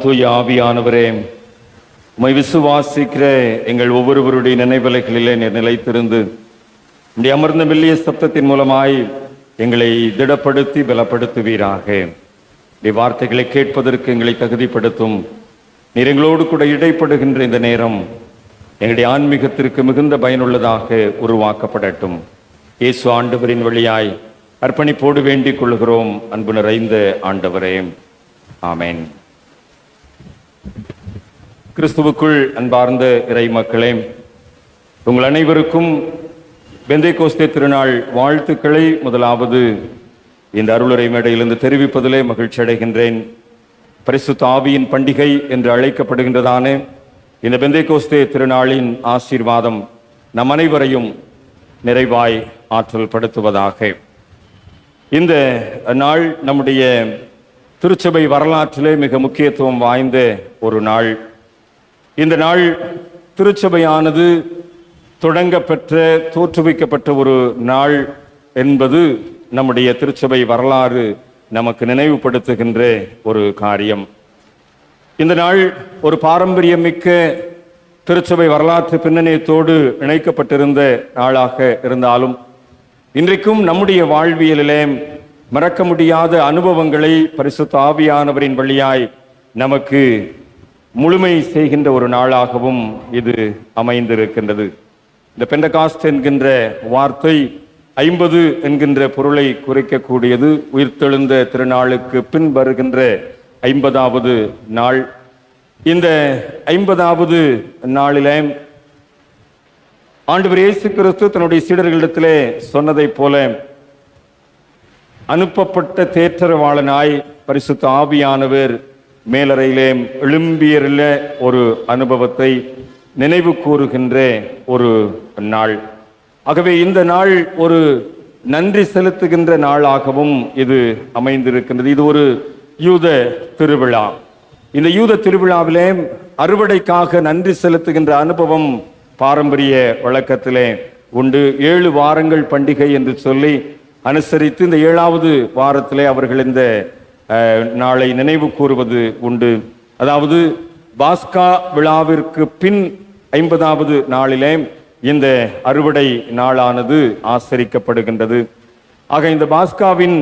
தூய ஆவியானவரே, உம்மை விசுவாசிக்கிற எங்கள் ஒவ்வொருவருடைய நினைவலைகளிலே நீர் நிலைத்திருந்து உம்முடைய அமர்ந்த மெல்லிய சப்தத்தின் மூலமாய் எங்களை திடப்படுத்தி பலப்படுத்துவீராக. உம்முடைய வார்த்தைகளை கேட்பதற்கு எங்களை தகுதிப்படுத்தும். நீர் எங்களோடு கூட இடைப்படுகின்ற இந்த நேரம் எங்களுடைய ஆன்மீகத்திற்கு மிகுந்த பயனுள்ளதாக உருவாக்கப்படட்டும். இயேசு ஆண்டவரின் வழியாய் அர்ப்பணிப்போடு வேண்டிக் கொள்கிறோம். அன்பு நிறைந்த ஆண்டவரே, ஆமென். கிறிஸ்துவுக்குள் அன்பார்ந்த இறை மக்களே, உங்கள் அனைவருக்கும் பெந்தேகோஸ்தே திருநாள் வாழ்த்துக்களை முதலாவது இந்த அருளுரை மேடையிலிருந்து தெரிவிப்பதிலே மகிழ்ச்சி அடைகின்றேன். பரிசுத்த ஆவியின் பண்டிகை என்று அழைக்கப்படுகின்றதான இந்த பெந்தேகோஸ்தே திருநாளின் ஆசீர்வாதம் நம் அனைவரையும் நிறைவாய் ஆற்றல் படுத்துவதாக. இந்த நாள் நம்முடைய திருச்சபை வரலாற்றிலே மிக முக்கியத்துவம் வாய்ந்த ஒரு நாள். இந்த நாள் திருச்சபையானது தொடங்கப்பெற்ற தோற்றுவிக்கப்பட்ட ஒரு நாள் என்பது நம்முடைய திருச்சபை வரலாறு நமக்கு நினைவுபடுத்துகின்ற ஒரு காரியம். இந்த நாள் ஒரு பாரம்பரியமிக்க திருச்சபை வரலாற்று பின்னணியத்தோடு இணைக்கப்பட்டிருந்த நாளாக இருந்தாலும் இன்றைக்கும் நம்முடைய வாழ்வியலிலே மறக்க முடியாத அனுபவங்களை பரிசுத்த ஆவியானவரின் வழியாய் நமக்கு முழுமை செய்கின்ற ஒரு நாளாகவும் இது அமைந்திருக்கின்றது. இந்த பெண்டகாஸ்ட் என்கின்ற வார்த்தை 50 என்கின்ற பொருளை குறிக்கக்கூடியது. உயிர்த்தெழுந்த திருநாளுக்கு பின் வருகின்ற 50வது நாள். இந்த 50வது நாளிலே ஆண்டவர் இயேசு கிறிஸ்து தன்னுடைய சீடர்களிடத்திலே சொன்னதைப் போல அனுப்பப்பட்ட தேற்றரவாளனாய் பரிசுத்த ஆவியானவர் மேலறையிலே எழும்பியருள்ள ஒரு அனுபவத்தை நினைவு கூறுகின்ற ஒரு நாள். ஆகவே இந்த நாள் ஒரு நன்றி செலுத்துகின்ற நாளாகவும் இது அமைந்திருக்கின்றது. இது ஒரு யூத திருவிழா. இந்த யூத திருவிழாவிலே அறுவடைக்காக நன்றி செலுத்துகின்ற அனுபவம் பாரம்பரிய வழக்கத்திலே உண்டு. 7 வாரங்கள் பண்டிகை என்று சொல்லி அனுசரித்து இந்த 7வது வாரத்திலே அவர்கள் இந்த நாளை நினைவு கூறுவது உண்டு. அதாவது பாஸ்கா விழாவிற்கு பின் 50வது நாளிலே இந்த அறுவடை நாளானது ஆசரிக்கப்படுகின்றது. ஆக இந்த பாஸ்காவின்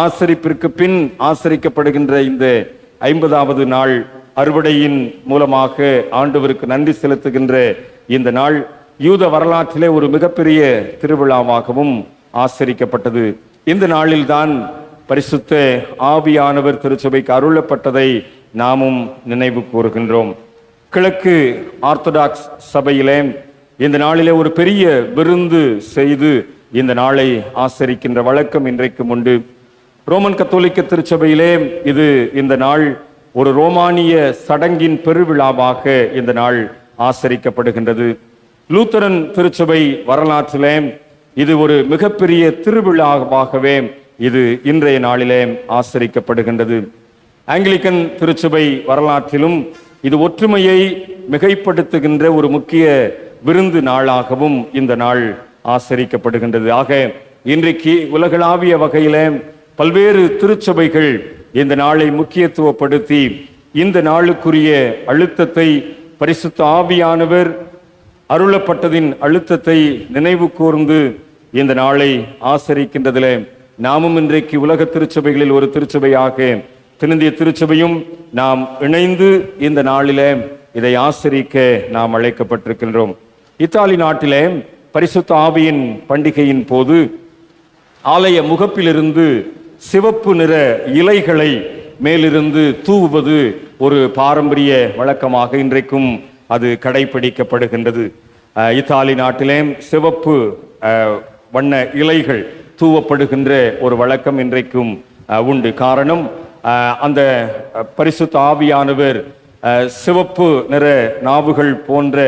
ஆசரிப்பிற்கு பின் ஆசரிக்கப்படுகின்ற இந்த 50வது நாள் அறுவடையின் மூலமாக ஆண்டவருக்கு நன்றி செலுத்துகின்ற இந்த நாள் யூத வரலாற்றிலே ஒரு மிகப்பெரிய திருவிழாவாகவும் ஆசரிக்கப்பட்டது. இந்த நாளில்தான் பரிசுத்த ஆவியானவர் திருச்சபைக்கு அருளப்பட்டதை நாமும் நினைவு கூறுகின்றோம். கிழக்கு ஆர்த்தடாக்ஸ் சபையிலே இந்த நாளிலே ஒரு பெரிய விருந்து செய்து இந்த நாளை ஆசரிக்கின்ற வழக்கம் இன்றைக்கும் உண்டு. ரோமன் கத்தோலிக்க திருச்சபையிலே இந்த நாள் ஒரு ரோமானிய சடங்கின் பெருவிழாவாக இந்த நாள் ஆசரிக்கப்படுகின்றது. லூத்தரன் திருச்சபை வரலாற்றிலே இது ஒரு மிகப்பெரிய திருவிழாவாகவே இது இன்றைய நாளிலே ஆசரிக்கப்படுகின்றது. ஆங்கிலிக்கன் திருச்சபை வரலாற்றிலும் இது ஒற்றுமையை மிகைப்படுத்துகின்ற ஒரு முக்கிய விருந்து நாளாகவும் இந்த நாள் ஆசரிக்கப்படுகின்றது. ஆக இன்றைக்கு உலகளாவிய வகையிலே பல்வேறு திருச்சபைகள் இந்த நாளை முக்கியத்துவப்படுத்தி இந்த நாளுக்குரிய அழுத்தத்தை பரிசுத்த ஆவியானவர் அருளப்பட்டதின் அழுத்தத்தை நினைவு கூர்ந்து இந்த நாளை ஆசரிக்கின்றதிலே நாமும் இன்றைக்கு உலக திருச்சபைகளில் ஒரு திருச்சபையாக தென்னிந்திய திருச்சபையும் நாம் இணைந்து இந்த நாளிலே இதை ஆசரிக்க நாம் அழைக்கப்பட்டிருக்கின்றோம். இத்தாலி நாட்டிலே பரிசுத்த ஆவியின் பண்டிகையின் போது ஆலய முகப்பிலிருந்து சிவப்பு நிற இலைகளை மேலிருந்து தூவுவது ஒரு பாரம்பரிய வழக்கமாக இன்றைக்கும் அது கடைபிடிக்கப்படுகின்றது. இத்தாலி நாட்டிலே சிவப்பு வண்ண இலைகள் தூவப்படுகின்ற ஒரு வழக்கம் இன்றைக்கும் உண்டு. காரணம், அந்த பரிசுத்த ஆவியானவர் சிவப்பு நிற நாவுகள் போன்ற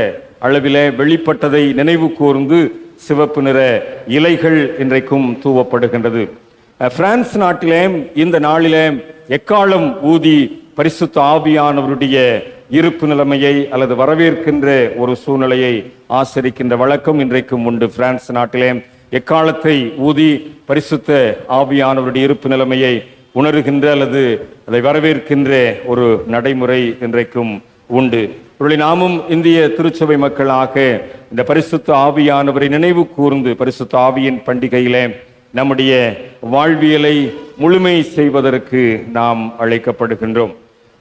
அளவிலே வெளிப்பட்டதை நினைவு கூர்ந்து சிவப்பு நிற இலைகள் இன்றைக்கும் தூவப்படுகின்றது. பிரான்ஸ் நாட்டிலே இந்த நாளிலே எக்காலம் ஊதி பரிசுத்த ஆவியானவருடைய இருப்பு நிலைமையை அல்லது வரவேற்கின்ற ஒரு சூழ்நிலையை ஆசரிக்கின்ற வழக்கம் இன்றைக்கும் உண்டு. பிரான்ஸ் நாட்டிலே எக்காலத்தை ஊதி பரிசுத்த ஆவியானவருடைய இருப்பு நிலைமையை உணர்கின்ற அல்லது அதை வரவேற்கின்ற ஒரு நடைமுறை இன்றைக்கும் உண்டு. நாமும் இந்திய திருச்சபை மக்களாக இந்த பரிசுத்த ஆவியானவரை நினைவு கூர்ந்து பரிசுத்த ஆவியின் பண்டிகையிலே நம்முடைய வாழ்வியலை முழுமை செய்வதற்கு நாம் அழைக்கப்படுகின்றோம்.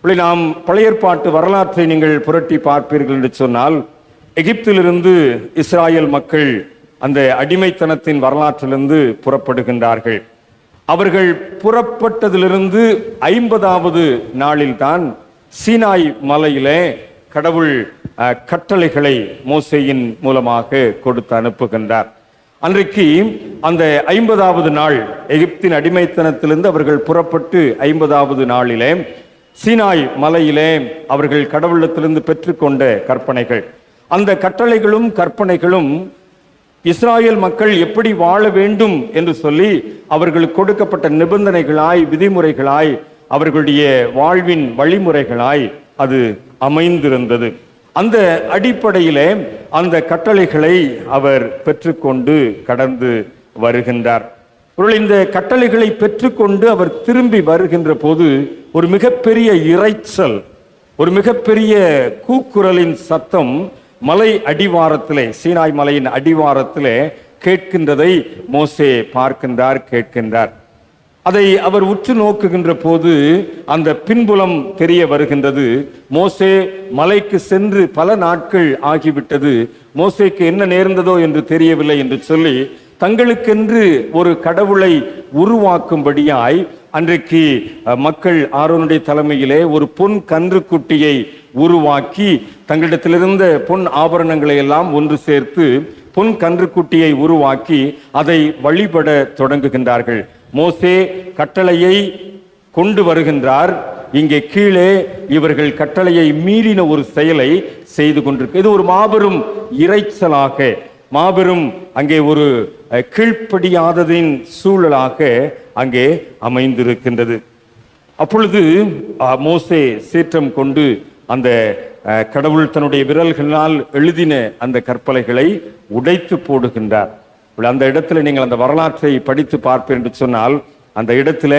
நாம் பழைய ஏற்பாட்டு வரலாற்றை நீங்கள் புரட்டி பார்ப்பீர்கள் என்று சொன்னால், எகிப்திலிருந்து இஸ்ராயல் மக்கள் அந்த அடிமைத்தனத்தின் வரலாற்றிலிருந்து புறப்படுகின்றார்கள். அவர்கள் புறப்பட்டதிலிருந்து 50வது நாளில்தான் சீனாய் மலையிலே கடவுள் கட்டளைகளை மோசேயின் மூலமாக கொடுத்து அனுப்புகின்றார். அன்றைக்கு அந்த 50வது நாள், எகிப்தின் அடிமைத்தனத்திலிருந்து அவர்கள் புறப்பட்டு 50வது நாளிலே சீனாய் மலையிலே அவர்கள் கடவுளத்திலிருந்து பெற்றுக்கொண்ட கற்பனைகள், அந்த கட்டளைகளும் கற்பனைகளும் இஸ்ராயல் மக்கள் எப்படி வாழ வேண்டும் என்று சொல்லி அவர்களுக்கு கொடுக்கப்பட்ட நிபந்தனைகளாய், விதிமுறைகளாய், அவர்களுடைய வாழ்வின் வழிமுறைகளாய் அது அமைந்திருந்தது. அந்த அடிப்படையிலே அந்த கட்டளைகளை அவர் பெற்றுக்கொண்டு கடந்து வருகின்றார். இந்த கட்டளைகளை பெற்றுக்கொண்டு அவர் திரும்பி வருகின்ற போது ஒரு மிகப்பெரிய இரைச்சல், ஒரு மிகப்பெரிய கூக்குரலின் சத்தம் மலை அடிவாரத்திலே, சீனாய் மலையின் அடிவாரத்திலே கேட்கின்றதை மோசே பார்க்கின்றார், கேட்கின்றார். அதை அவர் உற்று நோக்குகின்ற போது அந்த பின்புலம் தெரிய வருகின்றது. மோசே மலைக்கு சென்று பல நாட்கள் ஆகிவிட்டது, மோசேக்கு என்ன நேர்ந்ததோ என்று தெரியவில்லை என்று சொல்லி தங்களுக்கென்று ஒரு கடவுளை உருவாக்கும்படியாய் அன்றைக்கு மக்கள் ஆரோனுடைய தலைமையிலே ஒரு பொன் கன்றுக்குட்டியை உருவாக்கி தங்களிடத்திலிருந்த பொன் ஆபரணங்களை எல்லாம் ஒன்று சேர்த்து பொன் கன்றுக்குட்டியை உருவாக்கி அதை வழிபட தொடங்குகின்றார்கள். மோசே கட்டளையை கொண்டு வருகின்றார். இங்கே கீழே இவர்கள் கட்டளையை மீறின ஒரு செயலை செய்து கொண்டிருக்க, இது ஒரு மாபெரும் இரைச்சலாக, மாபெரும் அங்கே ஒரு கீழ்ப்படியாததின் சூழலாக அங்கே அமைந்திருக்கின்றது. அப்பொழுது மோசே சீற்றம் கொண்டு அந்த கடவுள் தன்னுடைய விரல்களால் எழுதின அந்த கற்பலைகளை உடைத்து போடுகின்றார். அந்த இடத்துல நீங்கள் அந்த வரலாற்றை படித்து பார்ப்பேன் என்று சொன்னால், அந்த இடத்துல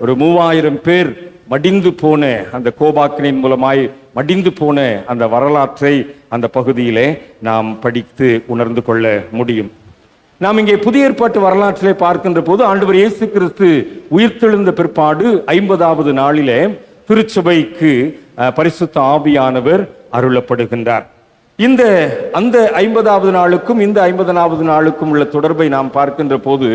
ஒரு 3000 பேர் மடிந்து போன, அந்த கோபாக்கினின் மூலமாய் மடிந்து போன அந்த வரலாற்றை அந்த பகுதியிலே நாம் படித்து உணர்ந்து கொள்ள முடியும். நாம் இங்கே புதிய ஏற்பாட்டு வரலாற்றிலே பார்க்கின்ற போது ஆண்டவர் இயேசு கிறிஸ்து உயிர்த்தெழுந்த பிற்பாடு 50வது நாளிலே திருச்சபைக்கு பரிசுத்த ஆவியானவர் அருளப்படுகின்றார். அந்த 50வது நாளுக்கும் இந்த 50வது நாளுக்கும் உள்ள தொடர்பை நாம் பார்க்கின்ற போது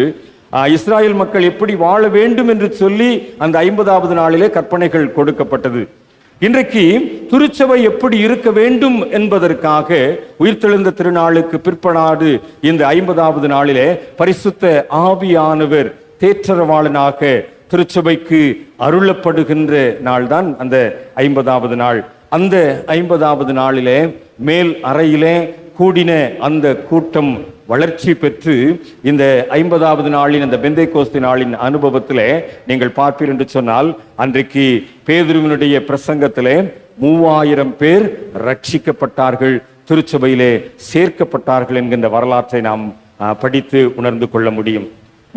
இஸ்ராயல் மக்கள் எப்படி வாழ வேண்டும் என்று சொல்லி அந்த 50வது நாளிலே கற்பனைகள் கொடுக்கப்பட்டது. இன்றைக்கு திருச்சபை எப்படி இருக்க வேண்டும் என்பதற்காக உயிர்த்தெழுந்த திருநாளுக்கு பிற்படாது இந்த 50வது நாளிலே பரிசுத்த ஆவியானவர் தேற்றரவாளனாக திருச்சபைக்கு அருளப்படுகின்ற நாள்தான் அந்த 50வது நாள். அந்த 50வது நாளிலே மேல் அறையிலே கூடின அந்த கூட்டம் வளர்ச்சி பெற்று இந்த 50வது நாளின் அந்த பெந்தைக்கோஸ்து நாளின் அனுபவத்திலே நீங்கள் பார்ப்பீர் என்று சொன்னால், அன்றைக்கு பேதுருவினுடைய பிரசங்கத்திலே 3000 பேர் ரட்சிக்கப்பட்டார்கள், திருச்சபையிலே சேர்க்கப்பட்டார்கள் என்கின்ற வரலாற்றை நாம் படித்து உணர்ந்து கொள்ள முடியும்.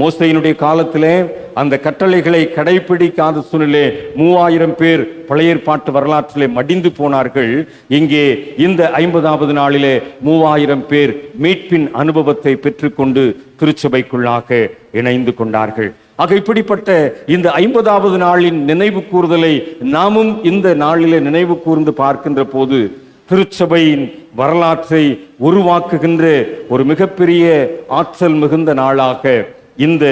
மோசேயினுடைய காலத்திலே அந்த கட்டளைகளை கடைபிடிக்காத சூழ்நிலை 3000 பேர் பழைய ஏற்பாட்டு வரலாற்றிலே மடிந்து போனார்கள். இங்கே இந்த 50வது நாளிலே 3000 பேர் மீட்பின் அனுபவத்தை பெற்றுக்கொண்டு திருச்சபைக்குள்ளாக இணைந்து கொண்டார்கள். ஆக இப்படிப்பட்ட இந்த 50வது நாளின் நினைவு கூறுதலை நாமும் இந்த நாளிலே நினைவு கூர்ந்து பார்க்கின்ற போது திருச்சபையின் வரலாற்றை உருவாக்குகின்ற ஒரு மிகப்பெரிய ஆற்றல் மிகுந்த நாளாக இந்த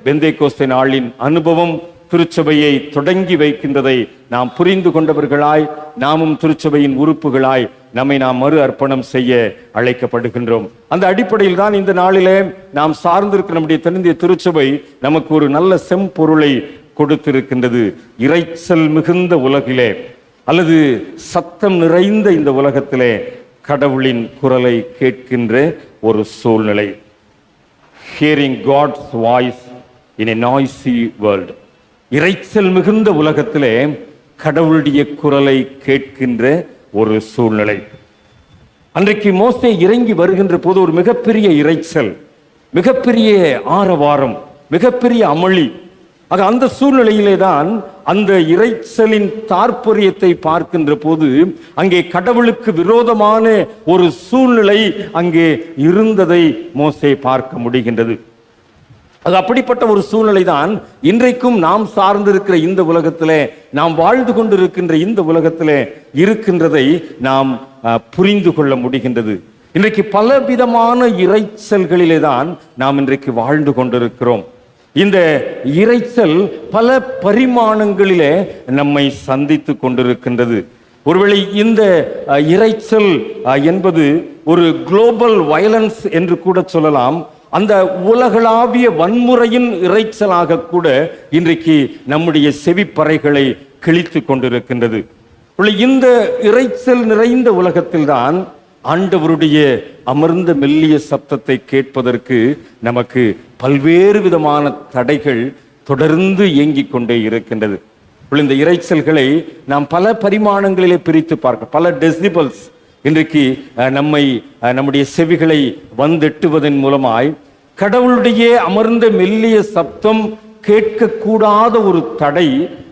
பெந்தைக்கோஸ்து நாளின் அனுபவம் திருச்சபையை தொடங்கி வைக்கின்றதை நாம் புரிந்து கொண்டவர்களாய், நாமும் திருச்சபையின் உறுப்புகளாய் நம்மை நாம் மறு அர்ப்பணம் செய்ய அழைக்கப்படுகின்றோம். அந்த அடிப்படையில் தான் இந்த நாளிலே நாம் சார்ந்திருக்கிற நம்முடைய தென்னிந்திய திருச்சபை நமக்கு ஒரு நல்ல செம்பொருளை கொடுத்திருக்கின்றது. இரைச்சல் மிகுந்த உலகிலே அல்லது சத்தம் நிறைந்த இந்த உலகத்திலே கடவுளின் குரலை கேட்கின்ற ஒரு சூழ்நிலை. Hearing God's voice in a noisy world. இரைச்சல் மிகுந்த உலகத்திலே கடவுளுடைய குரலை கேட்கின்ற ஒரு சூழ்நிலை. அன்றைக்கு மோசே இறங்கி வருகின்ற போது ஒரு மிகப்பெரிய இரைச்சல், மிகப்பெரிய ஆரவாரம், மிகப்பெரிய அமளி. ஆக அந்த சூழ்நிலையிலே தான் அந்த இரைச்சலின் தாற்பரியத்தை பார்க்கின்ற போது அங்கே கடவுளுக்கு விரோதமான ஒரு சூழ்நிலை அங்கே இருந்ததை மோசே பார்க்க முடிகின்றது. அது அப்படிப்பட்ட ஒரு சூழ்நிலை தான் இன்றைக்கும் நாம் சார்ந்திருக்கிற இந்த உலகத்திலே, நாம் வாழ்ந்து கொண்டிருக்கின்ற இந்த உலகத்திலே இருக்கின்றதை நாம் புரிந்து கொள்ள முடிகின்றது. இன்றைக்கு பலவிதமான இரைச்சல்களிலே தான் நாம் இன்றைக்கு வாழ்ந்து கொண்டிருக்கிறோம். இந்த இரைச்சல் பல பரிமாணங்களிலே நம்மை சந்தித்து கொண்டிருக்கின்றது. ஒருவேளை இந்த இரைச்சல் என்பது ஒரு குளோபல் வயலன்ஸ் என்று கூட சொல்லலாம். அந்த உலகளாவிய வன்முறையின் இரைச்சலாக கூட இன்றைக்கு நம்முடைய செவிப்பறைகளை கிழித்து கொண்டிருக்கின்றது. இந்த இரைச்சல் நிறைந்த உலகத்தில்தான் ஆண்டவருடைய அமர்ந்த மெல்லிய சப்தத்தை கேட்பதற்கு நமக்கு பல்வேறு விதமான தடைகள் தொடர்ந்து இயங்கிக் கொண்டே இருக்கின்றது. இந்த இரைச்சல்களை நாம் பல பரிமாணங்களிலே பிரித்து பார்க்க, பல டெசிபல்ஸ் இன்றைக்கு நம்முடைய செவிகளை வந்தெட்டுவதன் மூலமாய் கடவுளுடைய அமர்ந்த மெல்லிய சப்தம் கேட்கக்கூடாத ஒரு தடை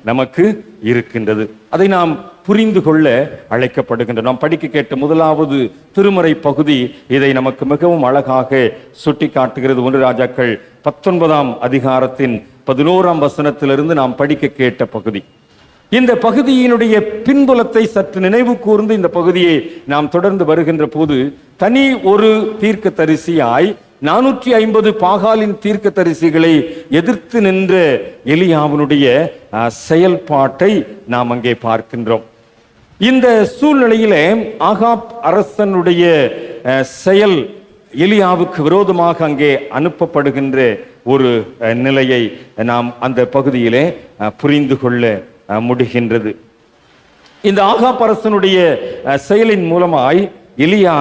நமக்கு இருக்கின்றது. அதை நாம் புரிந்து கொள்ள அழைக்கப்படுகின்றன. நாம் படிக்க கேட்ட முதலாவது திருமறை பகுதி இதை நமக்கு மிகவும் அழகாக சுட்டி காட்டுகிறது. 1 ராஜாக்கள் 19ஆம் அதிகாரத்தின் 11ஆம் வசனத்திலிருந்து நாம் படிக்க கேட்ட பகுதி. இந்த பகுதியினுடைய பின்புலத்தை சற்று நினைவு கூர்ந்து இந்த பகுதியை நாம் தொடர்ந்து வருகின்ற போது, தனி ஒரு தீர்க்கதரிசியாய் 450 பாகாலின் தீர்க்கதரிசிகளை எதிர்த்து நின்ற எலியாவினுடைய செயல்பாட்டை நாம் அங்கே பார்க்கின்றோம். இந்த சூழ்நிலையிலே ஆகாப் அரசனுடைய செயல் எலியாவுக்கு விரோதமாக அங்கே அனுப்பப்படுகின்ற ஒரு நிலையை நாம் அந்த பகுதியிலே புரிந்து கொள்ள முடிகின்றது. இந்த ஆகாப் அரசனுடைய செயலின் மூலமாய் எலியா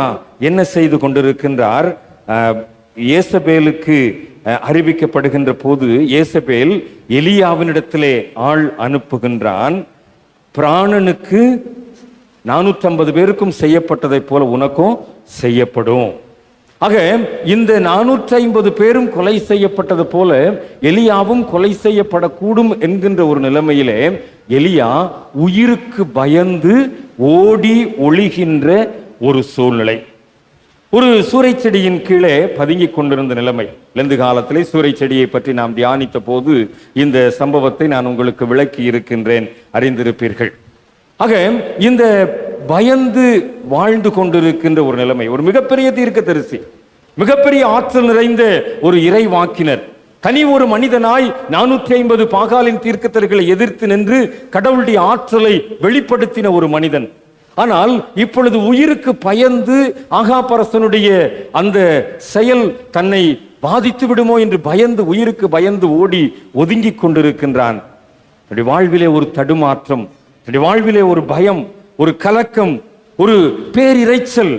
என்ன செய்து கொண்டிருக்கின்றார்? ஏசபேலுக்கு அறிவிக்கப்படுகின்ற போது ஏசபேல் எலியாவினிடத்திலே ஆள் அனுப்புகின்றான். பிராணனுக்கு 450 பேருக்கும் செய்யப்பட்டதை போல உனக்கும் செய்யப்படும். ஆக இந்த 450 பேரும் கொலை செய்யப்பட்டது போல எலியாவும் கொலை செய்யப்படக்கூடும் என்கின்ற ஒரு நிலைமையிலே எலியா உயிருக்கு பயந்து ஓடி ஒளிகின்ற ஒரு சூழ்நிலை. ஒரு சூறை செடியின் கீழே பதுங்கி கொண்டிருந்த நிலைமை. லெந்து காலத்திலே சூறை செடியை பற்றி நாம் தியானித்த போது இந்த சம்பவத்தை நான் உங்களுக்கு விளக்கி இருக்கின்றேன், அறிந்திருப்பீர்கள். ஆக இந்த பயந்து வாழ்ந்து கொண்டிருக்கின்ற ஒரு நிலைமை, ஒரு மிகப்பெரிய தீர்க்கதரிசி, மிகப்பெரிய ஆற்றல் நிறைந்த ஒரு இறைவாக்கினர், தனி ஒரு மனிதனாய் 450 பாகாலின் தீர்க்கதரிசிகளை எதிர்த்து நின்று கடவுளுடைய ஆற்றலை வெளிப்படுத்தின ஒரு மனிதன். ஆனால் இப்பொழுது உயிருக்கு பயந்து ஆகாப் அரசனுடைய அந்த செயல் தன்னை பாதித்து விடுமோ என்று பயந்து உயிருக்கு பயந்து ஓடி ஒதுங்கி கொண்டிருக்கின்றான். வாழ்விலே ஒரு தடுமாற்றம், வாழ்விலே ஒரு பயம், ஒரு கலக்கம், ஒரு பேரிரைச்சல்.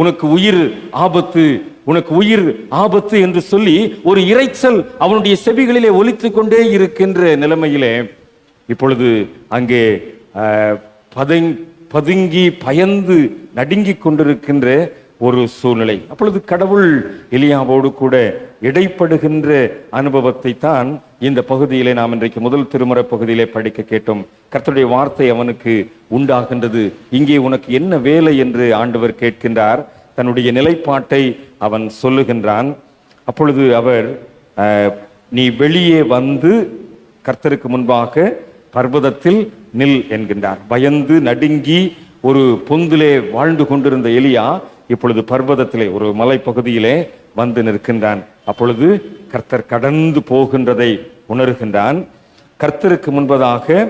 உனக்கு உயிர் ஆபத்து, உனக்கு உயிர் ஆபத்து என்று சொல்லி ஒரு இரைச்சல் அவனுடைய செவிகளிலே ஒலித்து கொண்டே இருக்கின்ற நிலைமையிலே இப்பொழுது அங்கே பதுங்கி பயந்து நடுங்கி கொண்டிருக்கின்ற ஒரு சூழ்நிலை. அப்பொழுது கடவுள் எலியாவோடு கூட இடைப்படுகின்ற அனுபவத்தை தான் இந்த பகுதியிலே நாம் இன்றைக்கு முதல் திருமறை பகுதியிலே படிக்க கேட்டோம். கர்த்தருடைய வார்த்தை அவனுக்கு உண்டாகின்றது. இங்கே உனக்கு என்ன வேலை என்று ஆண்டவர் கேட்கின்றார். தன்னுடைய நிலைப்பாட்டை அவன் சொல்லுகின்றான். அப்பொழுது அவர், நீ வெளியே வந்து கர்த்தருக்கு முன்பாக பர்வதத்தில் நில் என்கின்றார். பயந்து நடுங்கி ஒரு பொந்திலே வாழ்ந்து கொண்டிருந்த எலியா இப்பொழுது பர்வதத்திலே ஒரு மலைப்பகுதியிலே வந்து நிற்கின்றான். அப்பொழுது கர்த்தர் கடந்து போகின்றதை உணர்கின்றான். கர்த்தருக்கு முன்பதாக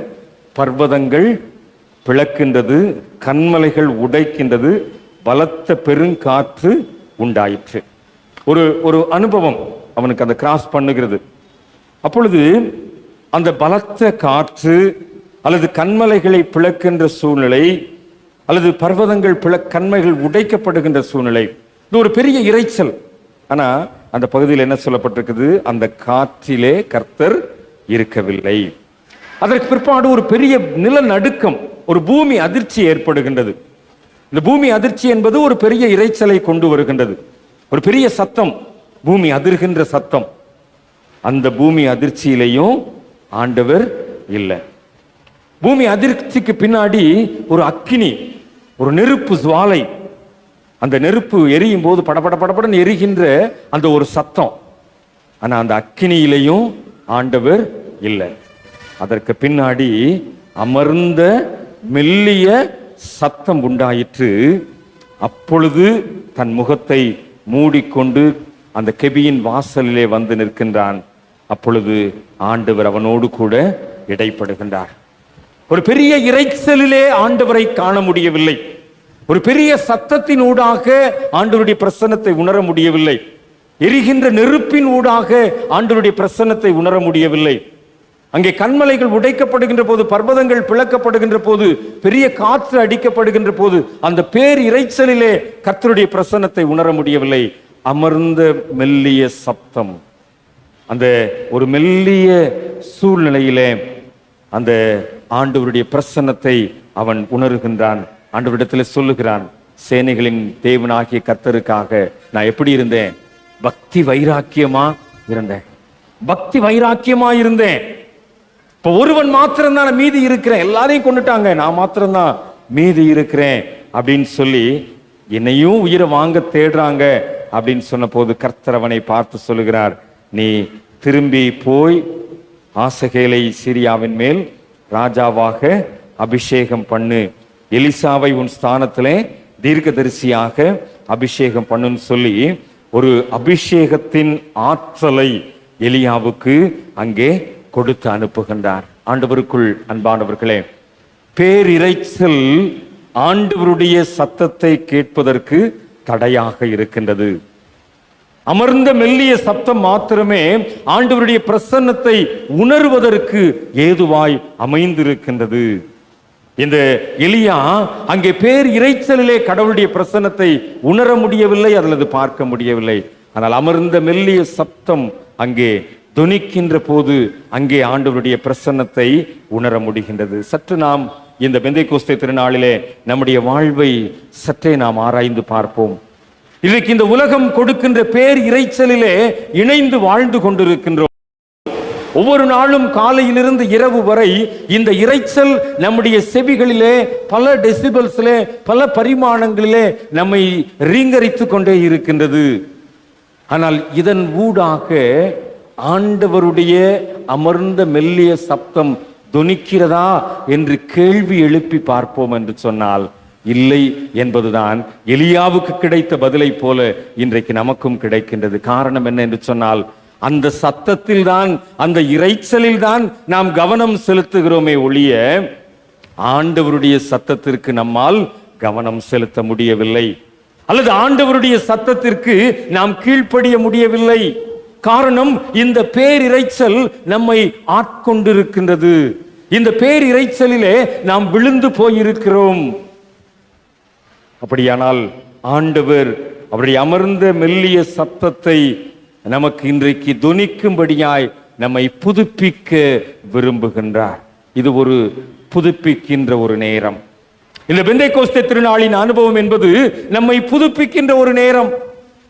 பர்வதங்கள் பிளக்கின்றது, கன்மலைகள் உடைக்கின்றது, பலத்த பெருங்காற்று உண்டாயிற்று. ஒரு அனுபவம் அவனுக்கு அந்த கிராஸ் பண்ணுகிறது. அப்பொழுது அந்த பலத்த காற்று அல்லது கன்மலைகளை பிளக்கின்ற சூழ்நிலை அல்லது பர்வதங்கள் கண்மைகள் உடைக்கப்படுகின்ற சூழ்நிலை, இது ஒரு பெரிய இரைச்சல். ஆனா அந்த பகுதியில் என்ன சொல்லப்பட்டிருக்குது? அந்த காற்றிலே கர்த்தர் இருக்கவில்லை. அதற்கு பிற்பாடு ஒரு பெரிய நிலநடுக்கம், ஒரு பூமி அதிர்ச்சி ஏற்படுகின்றது. இந்த பூமி அதிர்ச்சி என்பது ஒரு பெரிய இரைச்சலை கொண்டு வருகின்றது, ஒரு பெரிய சத்தம், பூமி அதிர்கின்ற சத்தம். அந்த பூமி அதிர்ச்சியிலையும் ஆண்டவர் இல்லை. பூமி அதிர்ச்சிக்கு பின்னாடி ஒரு அக்கினி, ஒரு நெருப்பு ஜுவாலை, அந்த நெருப்பு எரியும் போது படபட படபடன்னு எரிகின்ற அந்த ஒரு சத்தம். ஆனா அந்த அக்கினியிலையும் ஆண்டவர் இல்லை. அதற்கு பின்னாடி அமர்ந்த மெல்லிய சத்தம் உண்டாயிற்று. அப்பொழுது தன் முகத்தை மூடிக்கொண்டு அந்த கெபியின் வாசலிலே வந்து நிற்கின்றான். அப்பொழுது ஆண்டவர் அவனோடு கூட இடைப்படுகின்றார். ஒரு பெரிய இரைச்சலிலே ஆண்டவரை காண முடியவில்லை. ஒரு பெரிய சத்தத்தின் ஊடாக ஆண்டவருடைய பிரசன்னத்தை உணர முடியவில்லை. எரிகின்ற நெருப்பின் ஊடாக ஆண்டவருடைய பிரசன்னத்தை உணர முடியவில்லை. அங்கே கண்மலைகள் உடைக்கப்படுகின்ற போது, பர்வதங்கள் பிளக்கப்படுகின்ற போது, பெரிய காற்று அடிக்கப்படுகின்ற போது அந்த பேர் இரைச்சலிலே கர்த்தருடைய பிரசன்னத்தை உணர முடியவில்லை. அமர்ந்த மெல்லிய சப்தம், அந்த ஒரு மெல்லிய சூழ்நிலையிலே அந்த ஆண்டவருடைய பிரசன்னத்தை அவன் உணர்கின்றான். ஆண்டவரிடத்தில் சொல்லுகிறான், சேனைகளின் தேவனாகிய கர்த்தருக்காக நான் எப்படி இருந்தேன்? பக்தி வைராக்கியமா இருந்தேன். பக்தி வைராக்கியமா இருந்தேன். இப்ப ஒருவன் மாத்திரம்தான் மீதி இருக்கிறேன், எல்லாரையும் கொண்டுட்டாங்க, நான் மாத்திரம்தான் மீதி இருக்கிறேன் அப்படின்னு சொல்லி என்னையும் உயிரை வாங்க தேடுறாங்க அப்படின்னு சொன்ன போது கர்த்தர் அவனை பார்த்து சொல்லுகிறார், நீ திரும்பி போய் ஆசகேலை சீரியாவின் மேல் ராஜாவாக அபிஷேகம் பண்ணு, எலிசாவை உன் ஸ்தானத்திலே தீர்க்கதரிசியாக அபிஷேகம் பண்ணுன்னு சொல்லி ஒரு அபிஷேகத்தின் ஆற்றலை எலியாவுக்கு அங்கே கொடுத்து அனுப்புகின்றார். ஆண்டவருக்குள் அன்பானவர்களே, பேரிரைச்சல் ஆண்டவருடைய சத்தத்தை கேட்பதற்கு தடையாக இருக்கின்றது. அமர்ந்த மெல்லிய சப்தம் மாத்திரமே ஆண்டவருடைய பிரசன்னத்தை உணர்வதற்கு ஏதுவாய் அமைந்திருக்கின்றது. இந்த எலியா அங்கே பேர் இரைச்சலிலே கடவுளுடைய பிரசன்னத்தை உணர முடியவில்லை அல்லது பார்க்க முடியவில்லை. ஆனால் அமர்ந்த மெல்லிய சப்தம் அங்கே துணிக்கின்ற போது அங்கே ஆண்டவருடைய பிரசன்னத்தை உணர முடிகின்றது. சற்று நாம் இந்த பெந்தைக்கோஸ்தே திருநாளிலே நம்முடைய வாழ்வை சற்றே நாம் ஆராய்ந்து பார்ப்போம். இன்றைக்கு இந்த உலகம் கொடுக்கின்ற பேர் இரைச்சலிலே இணைந்து வாழ்ந்து கொண்டிருக்கின்றோம். ஒவ்வொரு நாளும் காலையிலிருந்து இரவு வரை இந்த இரைச்சல் நம்முடைய செவிகளிலே பல டெசிபல்ஸிலே பல பரிமாணங்களிலே நம்மை ரீங்கரித்து கொண்டே இருக்கின்றது. ஆனால் இதன் ஊடாக ஆண்டவருடைய அமர்ந்த மெல்லிய சப்தம் தொனிக்கிறதா என்று கேள்வி எழுப்பி பார்ப்போம் என்று சொன்னால் இல்லை என்பதுதான் எலியாவுக்கு கிடைத்த பதிலை போல இன்றைக்கு நமக்கும் கிடைக்கின்றது. காரணம் என்ன என்று சொன்னால், அந்த சத்தத்தில் தான், அந்த இரைச்சலில் தான் நாம் கவனம் செலுத்துகிறோமே ஒழிய ஆண்டவருடைய சத்தத்திற்கு நம்மால் கவனம் செலுத்த முடியவில்லை, அல்லது ஆண்டவருடைய சத்தத்திற்கு நாம் கீழ்ப்படிய முடியவில்லை. காரணம், இந்த பேரிரைச்சல் நம்மை ஆட்கொண்டிருக்கின்றது. இந்த பேரிரைச்சலிலே நாம் விழுந்து போயிருக்கிறோம். அப்படியானால் ஆண்டவர் அவருடைய அமர்ந்த மெல்லிய சத்தத்தை நமக்கு இன்றைக்கு துணிக்கும்படியாய் நம்மை புதுப்பிக்க விரும்புகின்றார். இது ஒரு புதுப்பிக்கின்ற ஒரு நேரம். இந்த பெந்தைக்கோஸ்தே திருநாளின் அனுபவம் என்பது நம்மை புதுப்பிக்கின்ற ஒரு நேரம்.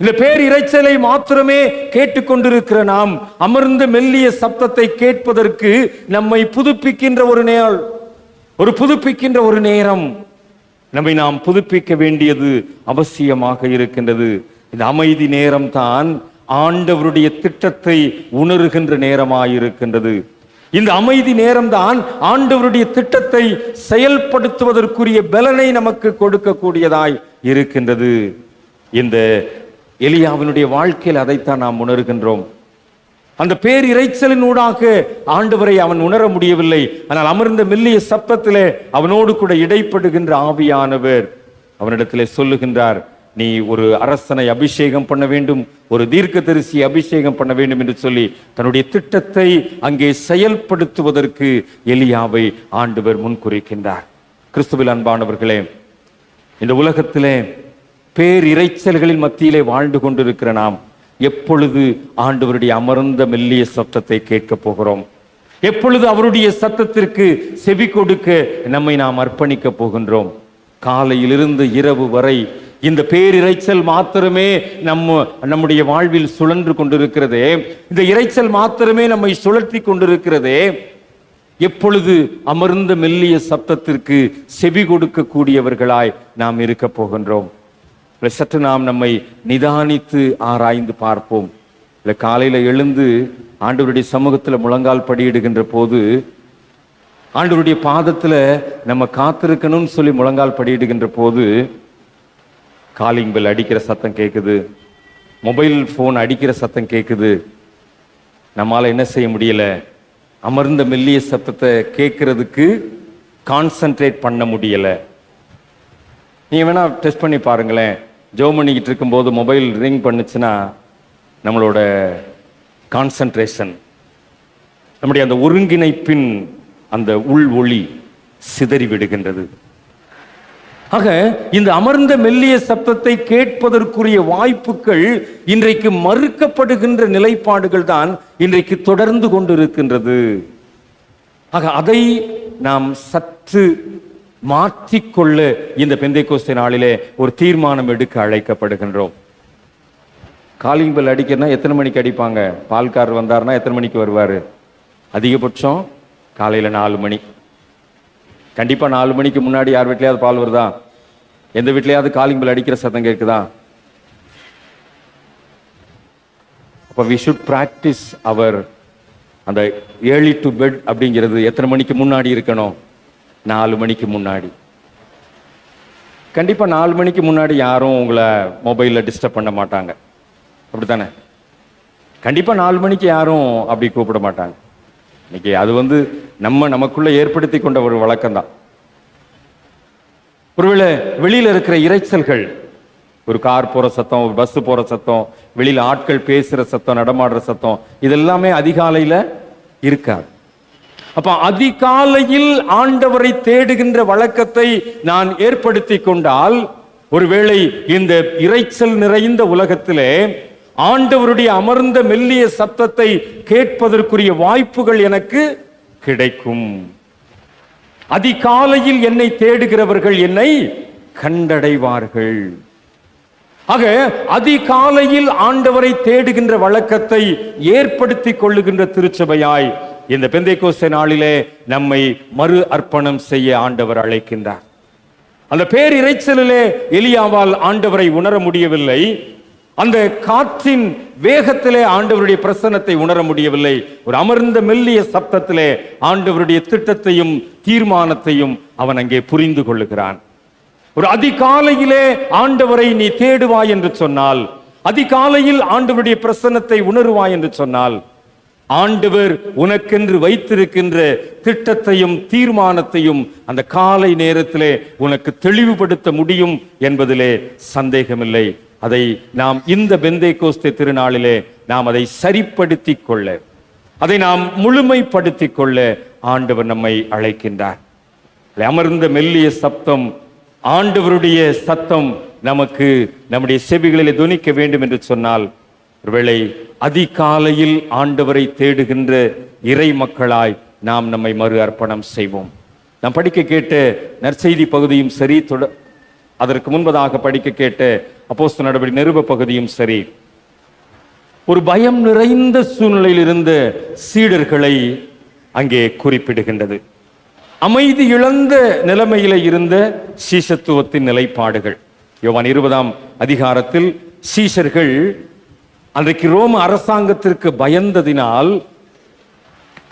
இந்த பேர் இரைச்சலை மாத்திரமே கேட்டுக்கொண்டிருக்கிற நாம் அமர்ந்த மெல்லிய சப்தத்தை கேட்பதற்கு நம்மை புதுப்பிக்கின்ற ஒரு நேரம், ஒரு புதுப்பிக்கின்ற ஒரு நேரம். நம்மை நாம் புதுப்பிக்க வேண்டியது அவசியமாக இருக்கின்றது. இந்த அமைதி நேரம் தான் ஆண்டவருடைய திட்டத்தை உணர்கின்ற நேரமாயிருக்கின்றது. இந்த அமைதி நேரம்தான் ஆண்டவருடைய திட்டத்தை செயல்படுத்துவதற்குரிய பலனை நமக்கு கொடுக்கக்கூடியதாய் இருக்கின்றது. இந்த எலியாவினுடைய வாழ்க்கையில் அதைத்தான் நாம் உணர்கின்றோம். அந்த பேர் இரைச்சலின் ஊடாக ஆண்டவரை அவன் உணர முடியவில்லை. ஆனால் அமர்ந்த மெல்லிய சப்தத்திலே அவனோடு கூட இடைப்படுகின்ற ஆவியானவர் அவனிடத்திலே சொல்லுகின்றார், நீ ஒரு அரசனை அபிஷேகம் பண்ண வேண்டும், ஒரு தீர்க்கதரிசி அபிஷேகம் பண்ண வேண்டும் என்று சொல்லி தன்னுடைய திட்டத்தை அங்கே செயல்படுத்துவதற்கு எலியாவை ஆண்டவர் முன்குறிக்கின்றார். கிறிஸ்துவில் அன்பானவர்களே, இந்த உலகத்திலே பேர் இரைச்சல்களின் மத்தியிலே வாழ்ந்து கொண்டிருக்கிற நாம் எப்பொழுது ஆண்டவருடைய அமர்ந்த மெல்லிய சத்தத்தை கேட்க போகிறோம்? எப்பொழுது அவருடைய சத்தத்திற்கு செவி கொடுக்க நம்மை நாம் அர்ப்பணிக்க போகின்றோம்? காலையிலிருந்து இரவு வரை இந்த பேரிரைச்சல் மாத்திரமே நம்முடைய வாழ்வில் சுழன்று கொண்டிருக்கிறதே, இந்த இரைச்சல் மாத்திரமே நம்மை சுழற்றி கொண்டிருக்கிறதே. எப்பொழுது அமர்ந்த மெல்லிய சப்தத்திற்கு செவி கொடுக்கக்கூடியவர்களாய் நாம் இருக்க போகின்றோம்? சற்று நாம் நம்மை நிதானித்து ஆராய்ந்து பார்ப்போம். இல்லை, காலையில எழுந்து ஆண்டவருடைய சமூகத்துல முழங்கால் படியிடுகின்ற போது ஆண்டவருடைய பாதத்துல நம்ம காத்திருக்கணும்னு சொல்லி முழங்கால் படியிடுகின்ற போது காலிங் பெல் அடிக்கிற சத்தம் கேட்குது, மொபைல் போன் அடிக்கிற சத்தம் கேட்குது. நம்மால என்ன செய்ய முடியல? அமர்ந்த மெல்லிய சத்தத்தை கேட்கறதுக்கு கான்சென்ட்ரேட் பண்ண முடியல. நீங்க வேணா டெஸ்ட் பண்ணி பாருங்களேன். ஜெபம் பண்ணிக்கிட்டு இருக்கும்போது மொபைல் ரிங் பண்ணுச்சுன்னா நம்மளோட கான்சென்ட்ரேஷன், நம்முடைய அந்த ஒருங்கிணைப்பின் அந்த உள் ஒளி சிதறி விடுகின்றது. ஆக இந்த அமர்ந்த மெல்லிய சப்தத்தை கேட்பதற்குரிய வாய்ப்புகள் இன்றைக்கு மறுக்கப்படுகின்ற நிலைப்பாடுகள் தான் இன்றைக்கு தொடர்ந்து கொண்டிருக்கின்றது. ஆக அதை நாம் சற்று மாற்றிக்கொள்ள இந்த பெந்தைக்கோஸ்தே நாளிலே ஒரு தீர்மானம் எடுக்க அழைக்கப்படுகின்றோம். காலிங் பெல் அடிக்கிறனா எத்தனை மணிக்கு அடிப்பாங்க? பால்காரர் வந்தார்னா எத்தனை மணிக்கு வருவார்? அதிகபட்சம் காலையில் 4 மணி. கண்டிப்பாக 4 மணிக்கு முன்னாடி யார் வீட்லையாவது பால் வருதா? எந்த வீட்லையாவது காலிங் பெல் அடிக்கிற சத்தம் கேட்குதா? அப்போ வி ஷுட் ப்ராக்டிஸ் அவர் அந்த ஏர்லி டு பெட் அப்படிங்கிறது எத்தனை மணிக்கு முன்னாடி இருக்கணும்? 4 மணிக்கு முன்னாடி. கண்டிப்பாக 4 மணிக்கு முன்னாடி யாரும் உங்களை மொபைலில் டிஸ்டர்ப் பண்ண மாட்டாங்க, அப்படித்தானே? கண்டிப்பாக 4 மணிக்கு யாரும் அப்படி கூப்பிட மாட்டாங்க. இன்னைக்கு அது நமக்குள்ள ஏற்படுத்தி கொண்ட ஒரு வழக்கம் தான். ஒருவேளை வெளியில இருக்கிற இரைச்சல்கள், ஒரு கார் போற சத்தம், ஒரு பஸ் போற சத்தம், வெளியில ஆட்கள் பேசுற சத்தம், நடமாடுற சத்தம், இதெல்லாமே அதிகாலையில இருக்காது. அப்ப அதிகாலையில் ஆண்டவரை தேடுகின்ற வழக்கத்தை நான் ஏற்படுத்தி கொண்டால், ஒருவேளை இந்த இரைச்சல் நிறைந்த உலகத்திலே ஆண்டவருடைய அமர்ந்த மெல்லிய சத்தத்தை கேட்பதற்குரிய வாய்ப்புகள் எனக்கு கிடைக்கும். அதிகாலையில் என்னை தேடுகிறவர்கள் என்னை கண்டடைவார்கள். ஆக அதிகாலையில் ஆண்டவரை தேடுகின்ற வழக்கத்தை ஏற்படுத்திக் கொள்ளுகின்ற திருச்சபையாய் இந்த பெந்தைக்கோஸ்தே நாளிலே நம்மை மறு அர்ப்பணம் செய்ய ஆண்டவர் அழைக்கின்றார். அந்த பேர் இரைச்சலிலே எலியாவால் ஆண்டவரை உணர முடியவில்லை. அந்த காற்றின் வேகத்திலே ஆண்டவருடைய பிரசன்னத்தை உணர முடியவில்லை. ஒரு அமர்ந்த மெல்லிய சப்தத்திலே ஆண்டவருடைய திட்டத்தையும் தீர்மானத்தையும் அவன் அங்கே புரிந்து கொள்ளுகிறான். ஒரு அதிகாலையிலே ஆண்டவரை நீ தேடுவாய் என்று சொன்னால், அதிகாலையில் ஆண்டவருடைய பிரசன்னத்தை உணருவாய் என்று சொன்னால், ஆண்டவர் உனக்கென்று வைத்திருக்கின்ற திட்டத்தையும் தீர்மானத்தையும் அந்த காலை நேரத்திலே உனக்கு தெளிவுபடுத்த முடியும் என்பதிலே சந்தேகமில்லை. அதை நாம் இந்த பெந்தைக்கோஸ்தே திருநாளிலே நாம் அதை சரிப்படுத்திக் கொள்ள, அதை நாம் முழுமைப்படுத்திக் கொள்ள ஆண்டவர் நம்மை அழைக்கின்றார். அமர்ந்த மெல்லிய சப்தம், ஆண்டவருடைய சத்தம் நமக்கு நம்முடைய செவிகளிலே துணிக்க வேண்டும் என்று சொன்னால், ஒருவேளை அதிகாலையில் ஆண்டவரை தேடுகின்ற இறை மக்களாய் நாம் நம்மை மறு அர்ப்பணம் செய்வோம். நாம் படிக்க கேட்ட நற்செய்தி பகுதியும் சரி, அதற்கு முன்பதாக படிக்க கேட்ட அப்போஸ்தலர் நடவடிக்கை நிருப பகுதியும் சரி, ஒரு பயம் நிறைந்த சூழ்நிலையில் இருந்த சீடர்களை அங்கே குறிப்பிடுகின்றது. அமைதி இழந்த நிலைமையில இருந்த சீஷத்துவத்தின் நிலைப்பாடுகள். யோவான் 20ஆம் அதிகாரத்தில் சீஷர்கள் அன்றைக்கு ரோம அரசாங்கத்திற்கு பயந்ததினால்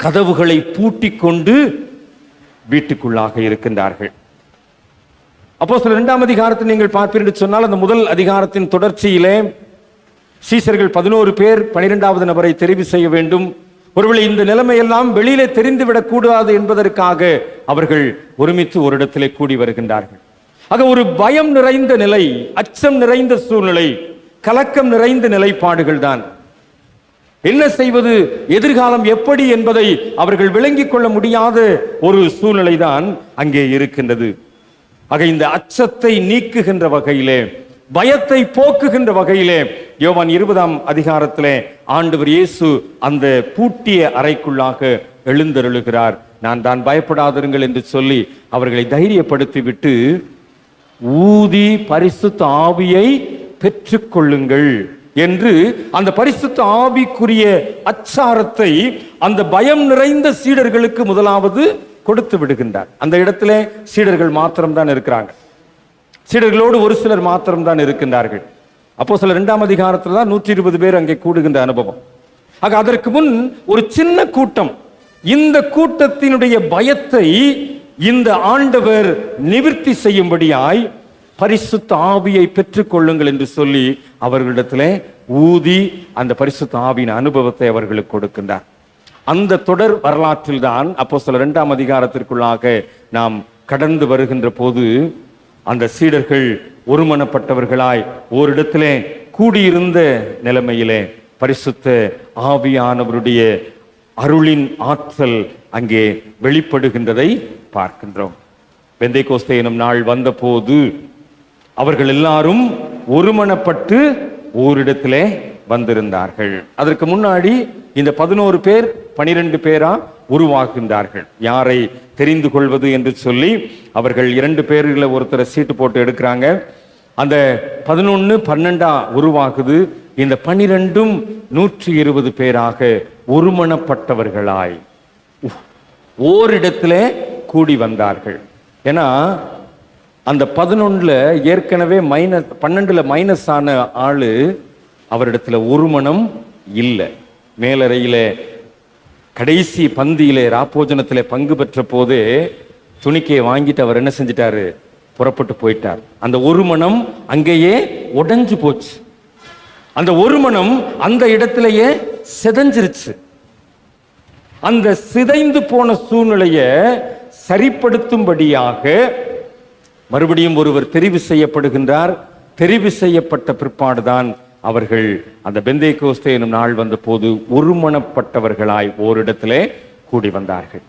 கதவுகளை பூட்டிக் கொண்டு வீட்டுக்குள்ளாக இருக்கின்றார்கள். அப்போஸ்தலர் 2ஆம் அதிகாரத்தில் நீங்கள் பார்ப்பீர்கள் என்று சொன்னால், அந்த முதல் அதிகாரத்தின் தொடர்ச்சியிலே சீஷர்கள் 11 பேர் 12வது நபரை தெரிவு செய்ய வேண்டும். ஒருவேளை இந்த நிலைமையெல்லாம் வெளியிலே தெரிந்துவிடக் கூடாது என்பதற்காக அவர்கள் ஒருமித்து ஒரு இடத்திலே கூடி வருகின்றார்கள். ஆக ஒரு பயம் நிறைந்த நிலை, அச்சம் நிறைந்த சூழ்நிலை, கலக்கம் நிறைந்த நிலைப்பாடுகள் தான். என்ன செய்வது, எதிர்காலம் எப்படி என்பதை அவர்கள் விளங்கிக் கொள்ள முடியாத ஒரு சூழ்நிலை தான் அங்கே இருக்கின்றது. ஆக இந்த அச்சத்தை நீக்குகின்ற வகையிலே, பயத்தை போக்குகின்ற வகையிலே யோவான் 20ஆம் அதிகாரத்திலே ஆண்டவர் இயேசு அந்த பூட்டிய அறைக்குள்ளாக எழுந்தருளுகிறார். நான் தான் பயப்படாதிருங்கள் என்று சொல்லி அவர்களை தைரியப்படுத்தி விட்டு, ஊதி பரிசுத்த ஆவியை பெற்றுக்கொள்ளுங்கள் என்று அந்த பரிசுத்த ஆவிக்குரிய அச்சாரத்தை அந்த பயம் நிறைந்த சீடர்களுக்கு முதலாவது கொடுத்து விடுகின்றார். அந்த இடத்துல சீடர்கள் மாத்திரம்தான் இருக்கிறாங்க. சீடர்களோடு ஒரு சிலர் மாத்திரம்தான் இருக்கின்றார்கள். அப்போஸ்தலர் 2ஆம் அதிகாரத்தில் தான் 120 பேர் அங்கே கூடுகின்ற அனுபவம். ஆக அதற்கு முன் ஒரு சின்ன கூட்டம். இந்த கூட்டத்தினுடைய பயத்தை இந்த ஆண்டவர் நிவர்த்தி செய்யும்படியாய் பரிசுத்த ஆவியை பெற்றுக் கொள்ளுங்கள் என்று சொல்லி அவர்களிடத்திலே ஊதி அந்த பரிசுத்த ஆவியின் அனுபவத்தை அவர்களுக்கு கொடுக்கின்றார். அந்த தொடர் வரலாற்றில் தான் அப்போஸ்தலர் 2ஆம் அதிகாரத்திற்குள்ளாக நாம் கடந்து வருகின்ற போது அந்த சீடர்கள் ஒருமனப்பட்டவர்களாய் ஓரிடத்திலே கூடியிருந்த நிலைமையிலே பரிசுத்த ஆவியானவருடைய அருளின் ஆற்றல் அங்கே வெளிப்படுகின்றதை பார்க்கின்றோம். பெந்தைக்கோஸ்தே எனும் நாள் வந்த போது அவர்கள் எல்லாரும் ஒருமனப்பட்டு ஓரிடத்திலே வந்திருந்தார்கள். அதற்கு முன்னாடி இந்த 11 பேர் 12 பேரா உருவாக்குகின்றார்கள். யாரை தெரிந்து கொள்வது என்று சொல்லி அவர்கள் 2 பேர்களை ஒருத்தரை சீட்டு போட்டு எடுக்கிறாங்க. அந்த 11 12 உருவாக்குது. இந்த 12ம் 120 பேராக ஒருமனப்பட்டவர்களாய் ஓரிடத்திலே கூடி வந்தார்கள். ஏன்னா அந்த 11ல ஏற்கனவே -12ல மைனஸ் ஆன ஆளு அவரிடத்துல ஒரு மனம் இல்லை. மேலறையில கடைசி பந்தியிலே ராப்போஜனத்திலே பங்கு பெற்ற போதே துணிக்கையை வாங்கிட்டு அவர் என்ன செஞ்சிட்டாரு? புறப்பட்டு போயிட்டார். அந்த ஒரு மனம் அங்கேயே உடைஞ்சு போச்சு. அந்த ஒரு மனம் அந்த இடத்திலேயே சிதைஞ்சிருச்சு. அந்த சிதைந்து போன சூழ்நிலையை சரிப்படுத்தும்படியாக மறுபடியும் ஒருவர் தெரிவு செய்யப்படுகின்றார். தெரிவு செய்யப்பட்ட பிற்பாடுதான் அவர்கள் அந்த பெந்தேகோஸ்தே எனும் நாள் வந்த போது ஒருமனப்பட்டவர்களாய் ஓரிடத்திலே கூடி வந்தார்கள்.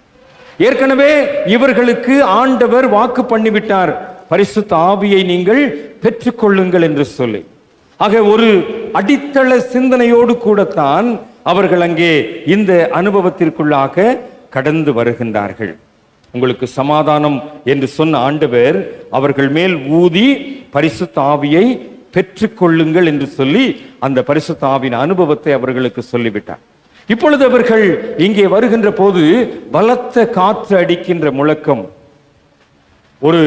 ஏற்கனவே இவர்களுக்கு ஆண்டவர் வாக்கு பண்ணிவிட்டார், பரிசுத்த ஆவியை நீங்கள் பெற்றுக்கொள்ளுங்கள் என்று சொல்லி. ஆக ஒரு அடித்தள சிந்தனையோடு கூடத்தான் அவர்கள் அங்கே இந்த அனுபவத்திற்குள்ளாக கடந்து வருகின்றார்கள். உங்களுக்கு சமாதானம் என்று சொன்ன ஆண்டவர் அவர்கள் மேல் ஊதி பரிசுத்த ஆவியை பெற்றுக்கொள்ளுங்கள் என்று சொல்லி அந்த பரிசுத்த ஆவியின் அனுபவத்தை அவர்களுக்கு சொல்லிவிட்டார். இப்பொழுது அவர்கள் இங்கே வருகின்ற போது பலத்த காற்று அடிக்கின்ற முழக்கம், ஒரு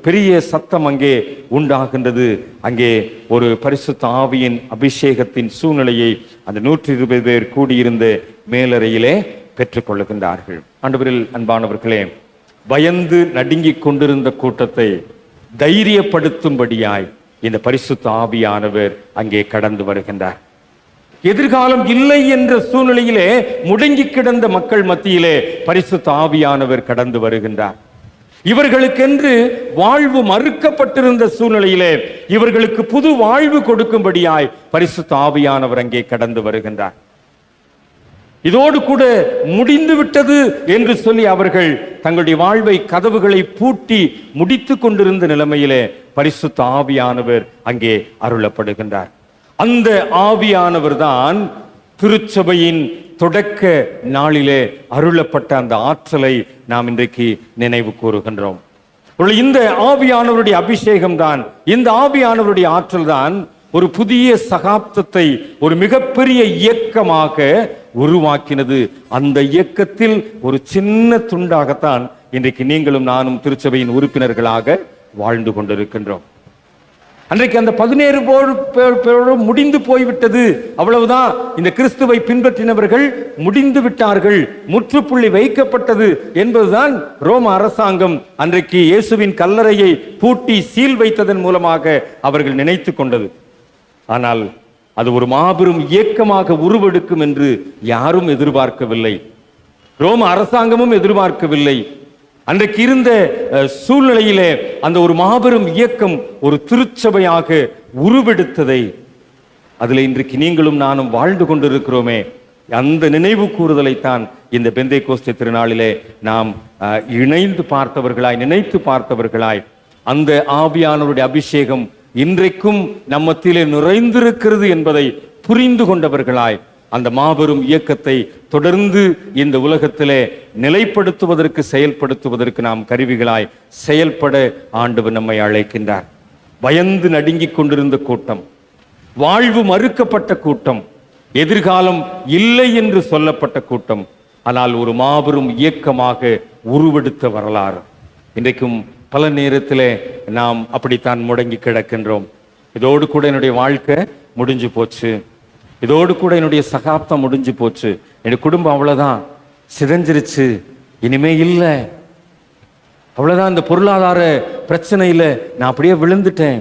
பெரிய சத்தம் அங்கே உண்டாகின்றது. அங்கே ஒரு பரிசுத்த ஆவியின் அபிஷேகத்தின் சூழ்நிலையை அந்த 120 பேர் கூடியிருந்த மேலறையிலே பெற்றுக்கொள்ளுகின்றார்கள். ஆண்டவரில் அன்பானவர்களே, பயந்து நடுங்கிக் கொண்டிருந்த கூட்டத்தை தைரியப்படுத்தும்படியாய் இந்த பரிசுத்த ஆவியானவர் அங்கே கடந்து வருகின்றார். எதிர்காலம் இல்லை என்ற சூழ்நிலையிலே முடங்கி கிடந்த மக்கள் மத்தியிலே பரிசுத்த ஆவியானவர் கடந்து வருகின்றார். இவர்களுக்கென்று வாழ்வு மறுக்கப்பட்டிருந்த சூழ்நிலையிலே இவர்களுக்கு புது வாழ்வு கொடுக்கும்படியாய் பரிசுத்த ஆவியானவர் அங்கே கடந்து வருகின்றார். இதோடு கூட முடிந்து விட்டது என்று சொல்லி அவர்கள் தங்களுடைய வாழ்வை கதவுகளை பூட்டி முடித்து கொண்டிருந்த நிலைமையிலே பரிசுத்த ஆவியானவர் அங்கே அருளப்படுகின்றார். அந்த ஆவியானவர் தான் திருச்சபையின் தொடக்க நாளிலே அருளப்பட்ட அந்த ஆற்றலை நாம் இன்றைக்கு நினைவு கூறுகின்றோம். இந்த ஆவியானவருடைய அபிஷேகம் தான், இந்த ஆவியானவருடைய ஆற்றல் தான் ஒரு புதிய சகாப்தத்தை ஒரு மிகப்பெரிய இயக்கமாக உருவாக்கினது. அந்த இயக்கத்தில் ஒரு சின்ன துண்டாகத்தான் இன்றைக்கு நீங்களும் நானும் திருச்சபையின் உறுப்பினர்களாக வாழ்ந்து கொண்டிருக்கின்றோம். அன்றைக்கு அந்த 17 பேரோடு முடிந்து போய்விட்டது, அவ்வளவுதான். இந்த கிறிஸ்துவை பின்பற்றினவர்கள் முடிந்து விட்டார்கள், முற்றுப்புள்ளி வைக்கப்பட்டது என்பதுதான் ரோம அரசாங்கம் அன்றைக்கு இயேசுவின் கல்லறையை பூட்டி சீல் வைத்ததன் மூலமாக அவர்கள் நினைத்து கொண்டது. ஆனால் அது ஒரு மாபெரும் இயக்கமாக உருவெடுக்கும் என்று யாரும் எதிர்பார்க்கவில்லை, ரோம அரசாங்கமும் எதிர்பார்க்கவில்லை. அன்றைக்கு இருந்த சூழ்நிலையிலே அந்த ஒரு மாபெரும் இயக்கம் ஒரு திருச்சபையாக உருவெடுத்ததை அதில் இன்றைக்கு நீங்களும் நானும் வாழ்ந்து கொண்டிருக்கிறோமே, அந்த நினைவு கூறுதலைத்தான் இந்த பெந்தைக்கோஸ்தே திருநாளிலே நாம் இணைந்து பார்த்தவர்களாய், நினைத்து பார்த்தவர்களாய், அந்த ஆவியானவருடைய அபிஷேகம் இன்றைக்கும் நம்மத்திலே நிறைந்திருக்கிறது என்பதை புரிந்து கொண்டவர்களாய் அந்த மாபெரும் இயக்கத்தை தொடர்ந்து இந்த உலகத்திலே நிலைப்படுத்துவதற்கு, செயல்படுத்துவதற்கு நாம் கருவிகளாய் செயல்பட ஆண்டவர் நம்மை அழைக்கின்றார். பயந்து நடுங்கிக் கொண்டிருந்த கூட்டம் வாழ்வு மறுக்கப்பட்ட கூட்டம், எதிர்காலம் இல்லை என்று சொல்லப்பட்ட கூட்டம், ஆனால் ஒரு மாபெரும் இயக்கமாக உருவெடுத்த வரலாறு. இன்றைக்கும் பல நேரத்தில் நாம் அப்படித்தான் முடங்கி கிடக்கின்றோம். இதோடு கூட என்னுடைய வாழ்க்கை முடிஞ்சு போச்சு, இதோடு கூட என்னுடைய சகாப்தம் முடிஞ்சு போச்சு, என்னுடைய குடும்பம் அவ்வளவுதான் சிதைஞ்சிருச்சு, இனிமே இல்லை, அவ்வளவுதான், இந்த பொருளாதார பிரச்சனையில நான் அப்படியே விழுந்துட்டேன்,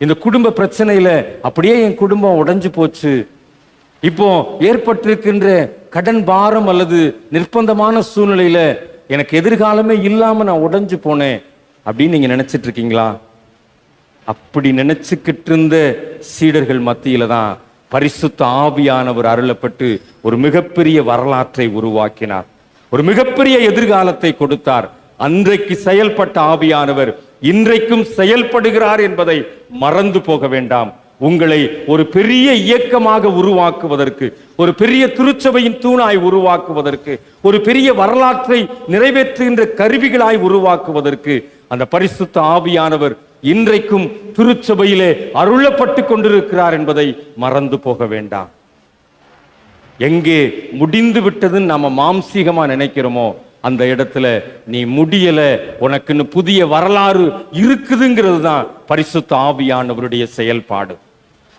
இந்த குடும்ப பிரச்சனையில அப்படியே என் குடும்பம் உடைஞ்சு போச்சு, இப்போ ஏற்பட்டிருக்கின்ற கடன் பாரம் அல்லது நிர்பந்தமான சூழ்நிலையில எனக்கு எதிர்காலமே இல்லாம நான் உடைஞ்சு போனேன் அப்படின்னு நீங்க நினைச்சிட்டு இருக்கீங்களா? அப்படி நினைச்சுக்கிட்டு இருந்த சீடர்கள் மத்தியில தான் பரிசுத்த ஆவியானவர் அருளப்பட்டு ஒரு மிகப்பெரிய வரலாற்றை உருவாக்கினார், ஒரு மிகப்பெரிய எதிர்காலத்தை கொடுத்தார். அன்றைக்கு செயல்பட்ட ஆவியானவர் இன்றைக்கும் செயல்படுகிறார் என்பதை மறந்து போக வேண்டாம். உங்களை ஒரு பெரிய இயக்கமாக உருவாக்குவதற்கு, ஒரு பெரிய திருச்சபையின் தூணாய் உருவாக்குவதற்கு, ஒரு பெரிய வரலாற்றை நிறைவேற்றுகின்ற கருவிகளாய் உருவாக்குவதற்கு அந்த பரிசுத்த ஆவியானவர் இன்றைக்கும் திருச்சபையிலே அருளப்பட்டு கொண்டிருக்கிறார் என்பதை மறந்து போக வேண்டாம். எங்கே முடிந்து விட்டதுன்னு நாம மாம்சீகமா நினைக்கிறோமோ அந்த இடத்துல நீ முடியல, உனக்குன்னு புதிய வரலாறு இருக்குதுங்கிறது தான் பரிசுத்த ஆவியானவருடைய செயல்பாடு.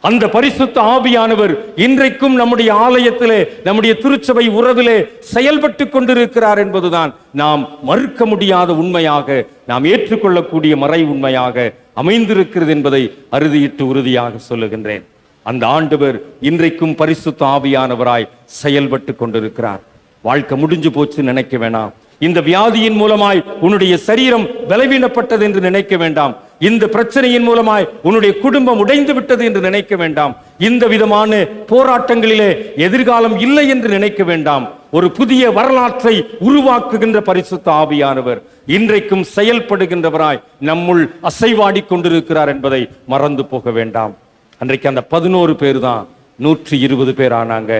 அந்த பரிசுத்த ஆவியானவர் இன்றைக்கும் நம்முடைய ஆலயத்திலே, நம்முடைய திருச்சபை உறவிலே செயல்பட்டு கொண்டிருக்கிறார் என்பதுதான் நாம் மறுக்க முடியாத உண்மையாக, நாம் ஏற்றுக்கொள்ளக்கூடிய மறை உண்மையாக அமைந்திருக்கிறது என்பதை அறுதியிட்டு உறுதியாக சொல்லுகின்றேன். அந்த ஆண்டவர் இன்றைக்கும் பரிசுத்த ஆவியானவராய் செயல்பட்டு கொண்டிருக்கிறார். வாழ்க்கை முடிஞ்சு போச்சு நினைக்க வேண்டாம். இந்த வியாதியின் மூலமாய் உன்னுடைய சரீரம் பலவீனப்பட்டது என்று நினைக்க வேண்டாம். இந்த பிரச்சனையின் மூலமாய் உன்னுடைய குடும்பம் உடைந்து விட்டது என்று நினைக்க வேண்டாம். இந்த விதமான போராட்டங்களிலே எதிர்காலம் இல்லை என்று நினைக்க வேண்டாம். ஒரு புதிய வரலாற்றை உருவாக்குகின்ற பரிசுத்த ஆவியானவர் இன்றைக்கும் செயல்படுகின்றவராய் நம்முள் அசைவாடி கொண்டிருக்கிறார் என்பதை மறந்து போக வேண்டாம். அன்றைக்கு அந்த 11 பேர் தான் 120 பேர் ஆனாங்க.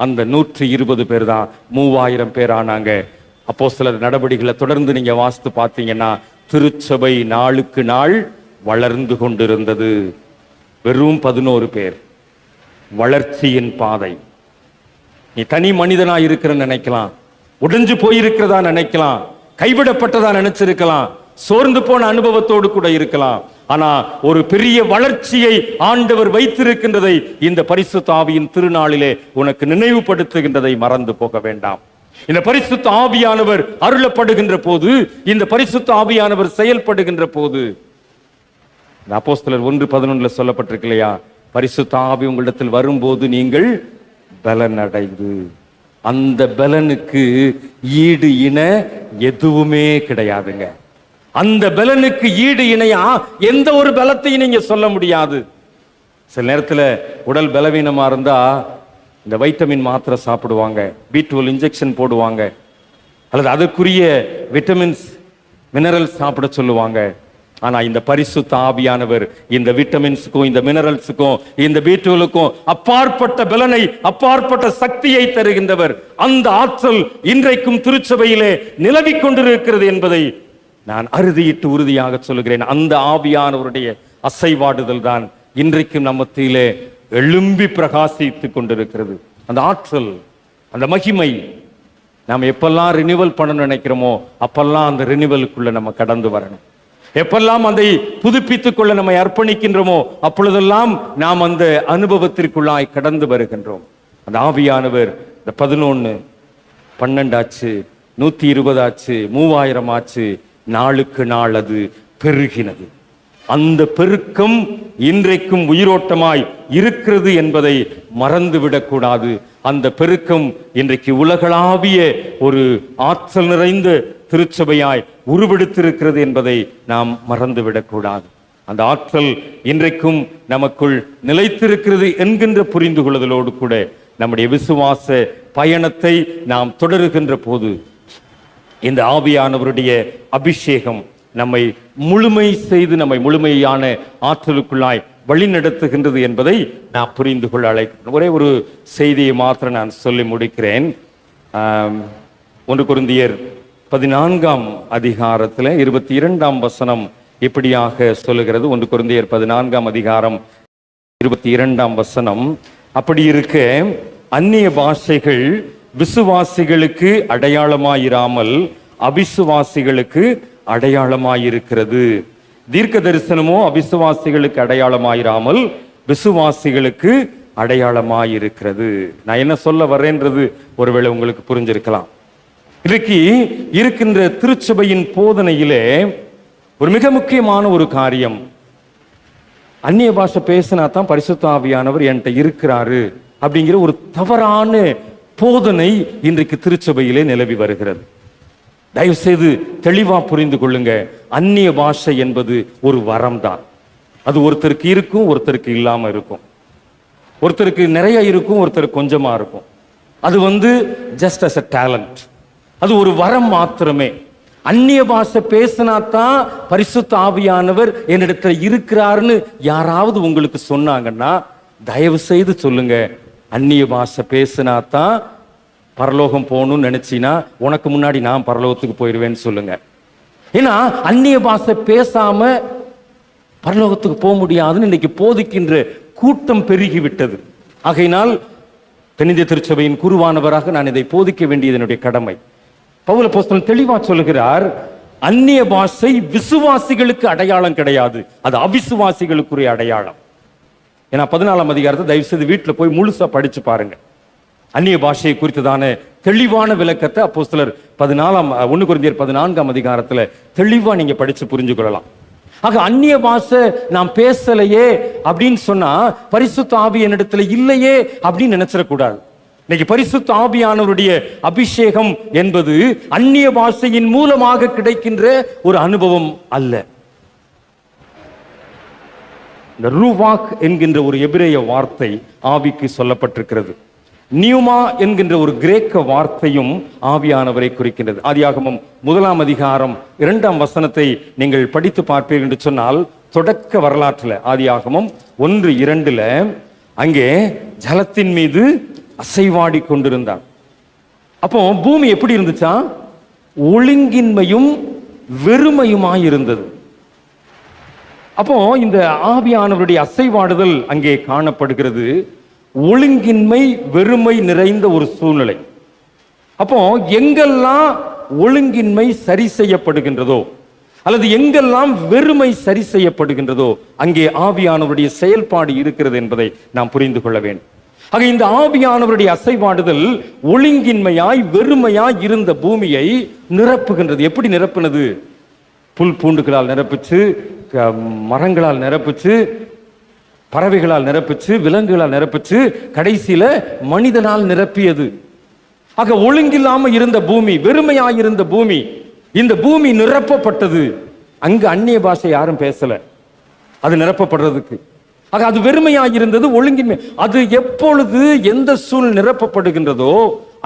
அந்த 120 பேர் தான் 3000 பேர் ஆனாங்க. அப்போஸ்தலர் நடவடிக்கைகளை தொடர்ந்து நீங்க வாசித்து பார்த்தீங்கன்னா திருச்சபை நாளுக்கு நாள் வளர்ந்து கொண்டிருந்தது. வெறும் 11 பேர், வளர்ச்சியின் பாதை. நீ தனி மனிதனா இருக்கிற நினைக்கலாம், உடைஞ்சு போயிருக்கிறதா நினைக்கலாம், கைவிடப்பட்டதா நினைச்சிருக்கலாம், சோர்ந்து போன அனுபவத்தோடு கூட இருக்கலாம். ஆனா ஒரு பெரிய வளர்ச்சியை ஆண்டவர் வைத்திருக்கின்றதை இந்த பரிசுத்த ஆவியின் திருநாளிலே உனக்கு நினைவுபடுத்துகின்றதை மறந்து போக வேண்டாம். இந்த பரிசுத்த ஆவியானவர் அருளப்படுகின்ற போது, இந்த பரிசுத்த ஆவியானவர் செயல்படுகின்ற போது, அப்போஸ்தலர் 1:11 சொல்லப்பட்டிருக்கு இல்லையா, பரிசுத்த ஆவி உங்களிடத்தில் வரும்போது நீங்கள் பலன் அடைந்து. அந்த பலனுக்கு ஈடு இணை எதுவுமே கிடையாதுங்க. அந்த பலனுக்கு ஈடு இணையா எந்த ஒரு பலத்தையும் நீங்க சொல்ல முடியாது. சில நேரத்தில் உடல் பலவீனமா இருந்தா இந்த வைட்டமின் மாத்திரை சாப்பிடுவாங்க, B12 இன்ஜெக்ஷன் போடுவாங்க, அல்லது அதற்குரிய விட்டமின்ஸ் மினரல்ஸ் சாப்பிட சொல்லுவாங்க. ஆனா இந்த பரிசுத்த ஆவியானவர் இந்த விட்டமின்ஸுக்கும் இந்த மினரல்ஸுக்கும் இந்த B12க்கும் அப்பாற்பட்ட பலனை, அப்பாற்பட்ட சக்தியை தருகின்றவர். அந்த ஆற்றல் இன்றைக்கும் திருச்சபையிலே நிலவிக் கொண்டிருக்கிறது என்பதை நான் அறுதியிட்டு உறுதியாக சொல்லுகிறேன். அந்த ஆவியானவருடைய அசைவாடுதல் தான் இன்றைக்கும் நம்ம மத்தியிலே எழும்பி பிரகாசித்துக் கொண்டிருக்கிறது. அந்த ஆற்றல், அந்த மகிமை நாம் எப்பெல்லாம் ரினிவல் பண்ணணும்னு நினைக்கிறோமோ அப்பெல்லாம் அந்த ரினிவலுக்குள்ள நம்ம கடந்து வரணும். எப்பெல்லாம் அதை புதுப்பித்துக் கொள்ள நம்மை அர்ப்பணிக்கின்றோமோ அப்பொழுதெல்லாம் நாம் அந்த அனுபவத்திற்குள்ளாய் கடந்து வருகின்றோம். அந்த ஆவியானவர் இந்த 11, 12 ஆச்சு, 120 ஆச்சு, 3000 ஆச்சு, நாளுக்கு நாள் அது பெருகினது. அந்த பெருக்கம் இன்றைக்கும் உயிரோட்டமாய் இருக்கிறது என்பதை மறந்துவிடக்கூடாது. அந்த பெருக்கம் இன்றைக்கு உலகளாவிய ஒரு ஆற்றல் நிறைந்த திருச்சபையாய் உருவெடுத்திருக்கிறது என்பதை நாம் மறந்துவிடக்கூடாது. அந்த ஆற்றல் இன்றைக்கும் நமக்குள் நிலைத்திருக்கிறது என்கின்ற புரிந்து கொள்ளுதலோடு கூட நம்முடைய விசுவாச பயணத்தை நாம் தொடருகின்ற போது இந்த ஆவியானவருடைய அபிஷேகம் நம்மை முழுமை செய்து நம்மை முழுமையான ஆற்றலுக்குள்ளாய் வழி நடத்துகின்றது என்பதை நான் புரிந்து கொள்ள அழைக்கிறேன். ஒரே ஒரு செய்தியை மாத்திரம் நான் சொல்லி முடிக்கிறேன். 1 கொரிந்தியர் 14ஆம் அதிகாரத்தில் 22ஆம் வசனம் இப்படியாக சொல்லுகிறது. 1 கொரிந்தியர் 14ஆம் அதிகாரம் 22ஆம் வசனம். அப்படி இருக்க அந்நிய பாஷைகள் விசுவாசிகளுக்கு அடையாளமாயிராமல் அவிசுவாசிகளுக்கு அடையாளமாயிருக்கிறது. தீர்க்க தரிசனமோ அவிசுவாசிகளுக்கு அடையாளமாயிராமல் விசுவாசிகளுக்கு அடையாளமாயிருக்கிறது. நான் என்ன சொல்ல வரேன்றது ஒருவேளை உங்களுக்கு புரிஞ்சிருக்கலாம். இன்றைக்கு இருக்கின்ற திருச்சபையின் போதனையிலே ஒரு மிக முக்கியமான ஒரு காரியம், அந்நிய பாஷை பேசினா தான் பரிசுத்த ஆவியானவர் என்கிட்ட இருக்கிறாரு அப்படிங்கிற ஒரு தவறான போதனை இன்றைக்கு திருச்சபையிலே நிலவி வருகிறது. தயவு செய்து தெளிவா புரிந்து கொள்ளுங்க. அந்நிய பாஷை என்பது ஒரு வரம் தான். அது ஒருத்தருக்கு இருக்கும், ஒருத்தருக்கு இல்லாம இருக்கும். ஒருத்தருக்கு நிறைய இருக்கும், ஒருத்தருக்கு கொஞ்சமா இருக்கும். அது ஜஸ்ட் அஸ் அ டேலண்ட். அது ஒரு வரம் மாத்திரமே. அந்நிய பாஷை பேசினாதான் பரிசுத்த ஆவியானவர் என்னிடத்துல இருக்கிறாருன்னு யாராவது உங்களுக்கு சொன்னாங்கன்னா தயவு செய்து சொல்லுங்க, அந்நிய பாஷை பேசினாதான் பரலோகம் போகணும்னு நினைச்சினா உனக்கு முன்னாடி நான் பரலோகத்துக்கு போயிடுவேன்னு சொல்லுங்க. ஏன்னா அந்நிய பாஷை பேசாம பரலோகத்துக்கு போக முடியாதுன்னு இன்னைக்கு போதிக்கின்ற கூட்டம் பெருகி விட்டது. ஆகையினால் தென்னிந்திய திருச்சபையின் குருவானவராக நான் இதை போதிக்க வேண்டியது என்னுடைய கடமை. பவுல் அப்போஸ்தலன் தெளிவா சொல்லுகிறார், அந்நிய பாஷை விசுவாசிகளுக்கு அடையாளம் கிடையாது, அது அவிசுவாசிகளுக்குரிய அடையாளம். ஏன்னா 14ஆம் அதிகாரத்தை தயவு செய்து வீட்டில் போய் முழுசா படிச்சு பாருங்க. அந்நிய பாஷையை குறித்ததான தெளிவான விளக்கத்தை அப்போஸ்தலர் 1 கொரிந்தியர் 14ஆம் அதிகாரத்துல தெளிவா நீங்க படிச்சு புரிஞ்சு கொள்ளலாம். ஆக அந்நிய பாஷை நாம் பேசலையே அப்படின்னு சொன்னா பரிசுத்த ஆவி என்னிடத்துல இல்லையே அப்படின்னு நினைச்சிடக்கூடாது. இன்னைக்கு பரிசுத்த ஆவியானவருடைய அபிஷேகம் என்பது அந்நிய பாஷையின் மூலமாக கிடைக்கின்ற ஒரு அனுபவம் அல்ல. இந்த ரூவாக் என்கின்ற ஒரு எபிரேய வார்த்தை ஆவிக்கு சொல்லப்பட்டிருக்கிறது. நியூமா என்கின்ற ஒரு கிரேக்க வார்த்தையும் ஆவியானவரை குறிக்கின்றது. ஆதியாகமம் 1ஆம் அதிகாரம் 2ஆம் வசனத்தை நீங்கள் படித்து பார்ப்பீர்கள் என்று சொன்னால், தொடக்க வரலாற்றுல ஆதியாகமம் 1:2 அங்கே ஜலத்தின் மீது அசைவாடி கொண்டிருந்தார். அப்போ பூமி எப்படி இருந்துச்சா? ஒழுங்கின்மையும் வெறுமையுமாய் இருந்தது. அப்போ இந்த ஆவியானவருடைய அசைவாடுதல் அங்கே காணப்படுகிறது. ஒழுங்கின்மை வெறுமை நிறைந்த ஒரு சூழ்நிலை. அப்போ எங்கெல்லாம் ஒழுங்கின்மை சரி செய்யப்படுகின்றதோ அல்லது எங்கெல்லாம் வெறுமை சரி செய்யப்படுகின்றதோ அங்கே ஆவியானவருடைய செயல்பாடு இருக்கிறது என்பதை நாம் புரிந்து கொள்ள வேண்டும். ஆக இந்த ஆவியானவருடைய அசைவாடுதல் ஒழுங்கின்மையாய் வெறுமையாய் இருந்த பூமியை நிரப்புகின்றது. எப்படி நிரப்புனது? புல் பூண்டுகளால் நிரப்பிச்சு, மரங்களால் நிரப்பிச்சு, பறவைகளால் நிரப்பிச்சு, விலங்குகளால் நிரப்பிச்சு, கடைசியில மனிதனால் நிரப்பியது. ஆக ஒழுங்கில்லாம இருந்த பூமி, வெறுமையாயிருந்த பூமி, இந்த பூமி நிரப்பப்பட்டது. அங்கு அந்நிய பாஷை யாரும் பேசல, அது நிரப்பப்படுறதுக்கு. ஆக அது வெறுமையாயிருந்தது, ஒழுங்கின்மை. அது எப்பொழுது எந்த சூழல் நிரப்பப்படுகின்றதோ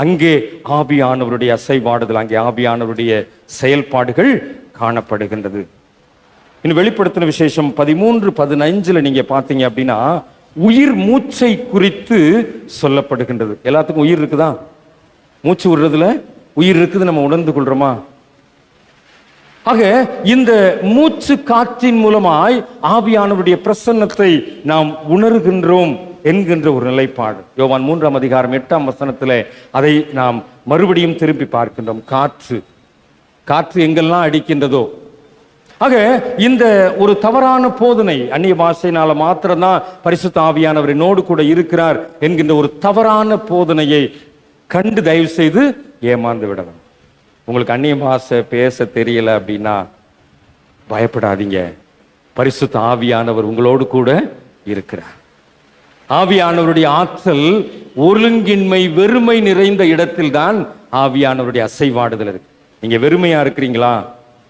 அங்கே ஆவியானவருடைய அசைவாடுதல், அங்கே ஆவியானவருடைய செயல்பாடுகள் காணப்படுகின்றது. இன்னும் வெளிப்படுத்தின விசேஷம் 13:15 நீங்க பார்த்தீங்க அப்படின்னா உயிர் மூச்சை குறித்து சொல்லப்படுகின்றது. எல்லாத்துக்கும் உயிர் இருக்குதா? மூச்சு விடுறதுல உயிர் இருக்குது, நம்ம உணர்ந்து கொள்றோமா? ஆக இந்த மூச்சு காற்றின் மூலமாய் ஆவியானவருடைய பிரசன்னத்தை நாம் உணர்கின்றோம் என்கின்ற ஒரு நிலைப்பாடு. யோவான் 3ஆம் அதிகாரம் 8ஆம் வசனத்திலே அதை நாம் மறுபடியும் திருப்பி பார்க்கின்றோம். காற்று எங்கெல்லாம் அடிக்கின்றதோ. ஆக இந்த ஒரு தவறான போதனை, அந்நிய பாஷையினால மாத்திரம்தான் பரிசுத்த ஆவியானவர் என்னோடு கூட இருக்கிறார் என்கின்ற ஒரு தவறான போதனையை கண்டு தயவு செய்து ஏமாந்து விடணும். உங்களுக்கு அந்நிய பாஷை பேச தெரியல அப்படின்னா பயப்படாதீங்க, பரிசுத்த ஆவியானவர் உங்களோடு கூட இருக்கிறார். ஆவியானவருடைய ஆற்றல் ஒழுங்கின்மை வெறுமை நிறைந்த இடத்தில் தான் ஆவியானவருடைய அசைவாடுதல் இருக்கு. நீங்க வெறுமையா இருக்கிறீங்களா?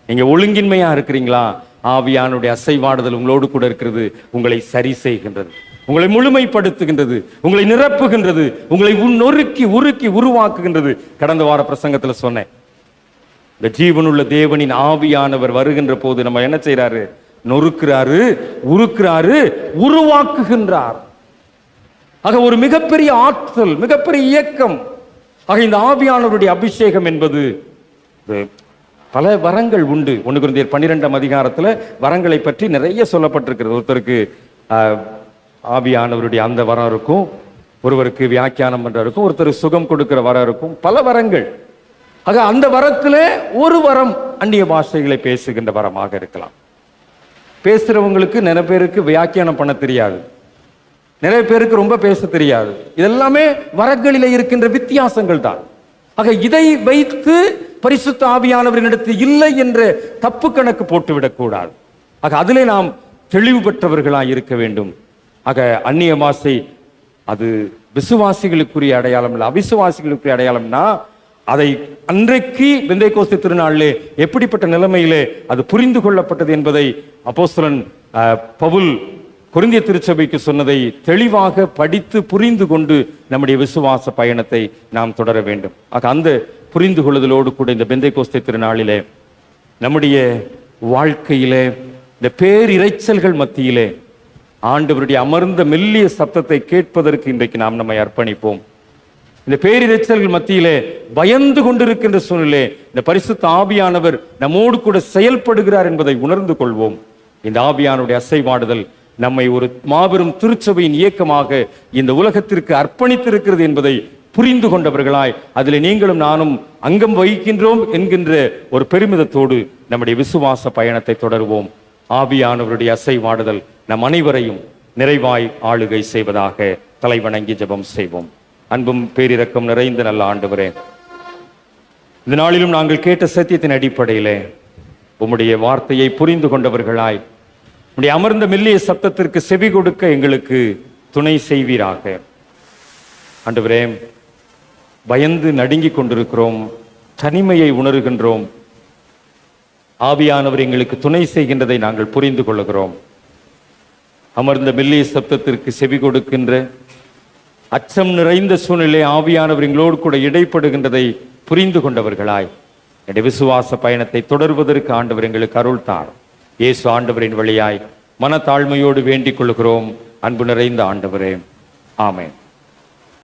நீங்க ஒழுங்கின்மையா இருக்கிறீங்களா? ஆவியானுடைய அசைவாடுதல் உங்களோடு கூட இருக்கிறது. உங்களை சரி செய்கின்றது, உங்களை முழுமைப்படுத்துகின்றது, உங்களை நிரப்புகின்றது, உங்களை நொறுக்கி உருக்கி உருவாக்குகின்றது. கடந்த வார பிரசங்கத்துல சொன்னேன், இந்த ஜீவனுள்ள தேவனின் ஆவியானவர் வருகின்ற போது நம்ம என்ன செய்யறாரு? நொறுக்கிறாரு, உருக்குறாரு, உருவாக்குகின்றார். ஆக ஒரு மிகப்பெரிய ஆற்றல், மிகப்பெரிய இயக்கம். ஆக இந்த ஆவியானவருடைய அபிஷேகம் என்பது பல வரங்கள் உண்டு. 1 கொரிந்தியர் 12ஆம் அதிகாரத்துல வரங்களை பற்றி நிறைய சொல்லப்பட்டிருக்கிறது. ஒருத்தருக்கு ஆவியானவருடைய அந்த வரம் இருக்கும், ஒருவருக்கு வியாக்கியானம் பண்ற இருக்கும், ஒருத்தர் சுகம் கொடுக்கிற வரம் இருக்கும், பல வரங்கள். ஆக அந்த வரத்துல ஒரு வரம் அந்நிய பாஷைகளை பேசுகின்ற வரமாக இருக்கலாம். பேசுறவங்களுக்கு நிறைய பேருக்கு வியாக்கியானம் பண்ண தெரியாது, நிறைய பேருக்கு ரொம்ப பேச தெரியாது. இதெல்லாமே வரங்களிலே இருக்கின்ற வித்தியாசங்கள் தான். ஆக இதை வைத்து பரிசுத்த ஆவியானவரிடத்தில் இல்லை என்ற தப்பு கணக்கு போட்டுவிடக் கூடாது. ஆக அதிலே நாம் தெளிவு பெற்றவர்களாய் இருக்க வேண்டும். ஆக அந்நிய பாஷை அது விசுவாசிகளுக்குரிய அடையாளம் இல்லை, அவிசுவாசிகளுக்குரிய அடையாளம்னா அதை அன்றைக்கு பெந்தேகோஸ்து திருநாளிலே எப்படிப்பட்ட நிலைமையிலே அது புரிந்து கொள்ளப்பட்டது என்பதை அப்போஸ்தலன் பவுல் கொரிந்திய திருச்சபைக்கு சொன்னதை தெளிவாக படித்து புரிந்து கொண்டு நம்முடைய விசுவாச பயணத்தை நாம் தொடர வேண்டும். ஆக அந்த புரிந்து கொள்ளுதலோடு கூட இந்த பெந்தேகோஸ்து திருநாளிலே நம்முடைய வாழ்க்கையிலே இந்த பேரிரைச்சல்கள் மத்தியிலே ஆண்டவருடைய அமர்ந்த மெல்லிய சத்தத்தை கேட்பதற்கு இன்றைக்கு நாம் நம்மை அர்ப்பணிப்போம். இந்த பேரிரைச்சல்கள் மத்தியிலே பயந்து கொண்டிருக்கின்ற சூழ்நிலை இந்த பரிசுத்த ஆவியானவர் நம்மோடு கூட செயல்படுகிறார் என்பதை உணர்ந்து கொள்வோம். இந்த ஆவியானுடைய அசைவாடுதல் நம்மை ஒரு மாபெரும் திருச்சபையின் இயக்கமாக இந்த உலகத்திற்கு அர்ப்பணித்திருக்கிறது என்பதை புரிந்து கொண்டவர்களாய் அதில் நீங்களும் நானும் அங்கம் வகிக்கின்றோம் என்கின்ற ஒரு பெருமிதத்தோடு நம்முடைய விசுவாச பயணத்தை தொடருவோம். ஆவியானவருடைய அசைவாடுதல் நம் அனைவரையும் நிறைவாய் ஆளுகை செய்வதாக தலைவணங்கி ஜெபம் செய்வோம். அன்பும் பேரிரக்கம் நிறைந்த நல்ல ஆண்டவரே, இந்த நாளிலும் நாங்கள் கேட்ட சத்தியத்தின் அடிப்படையிலே உம்முடைய வார்த்தையை புரிந்து கொண்டவர்களாய் உம்முடைய அமர்ந்த மெல்லிய சத்தத்திற்கு செவி கொடுக்க எங்களுக்கு துணை செய்வீராக. ஆண்டவரே, பயந்து நடுங்கிக் கொண்டிருக்கிறோம், தனிமையை உணர்கின்றோம். ஆவியானவர் எங்களுக்கு துணை செய்கின்றதை நாங்கள் புரிந்து கொள்ளுகிறோம். அமர்ந்த மெல்லிய சப்தத்திற்கு செவி கொடுக்கின்ற அச்சம் நிறைந்த சூழ்நிலை ஆவியானவர் எங்களோடு கூட இடைப்படுகின்றதை புரிந்து கொண்டவர்களாய் என்னுடைய விசுவாச பயணத்தை தொடர்வதற்கு ஆண்டவர் எங்களுக்கு அருள் தார். இயேசு ஆண்டவரின் வழியாய் மனத்தாழ்மையோடு வேண்டிக் கொள்கிறோம். அன்பு நிறைந்த ஆண்டவரே, ஆமென்.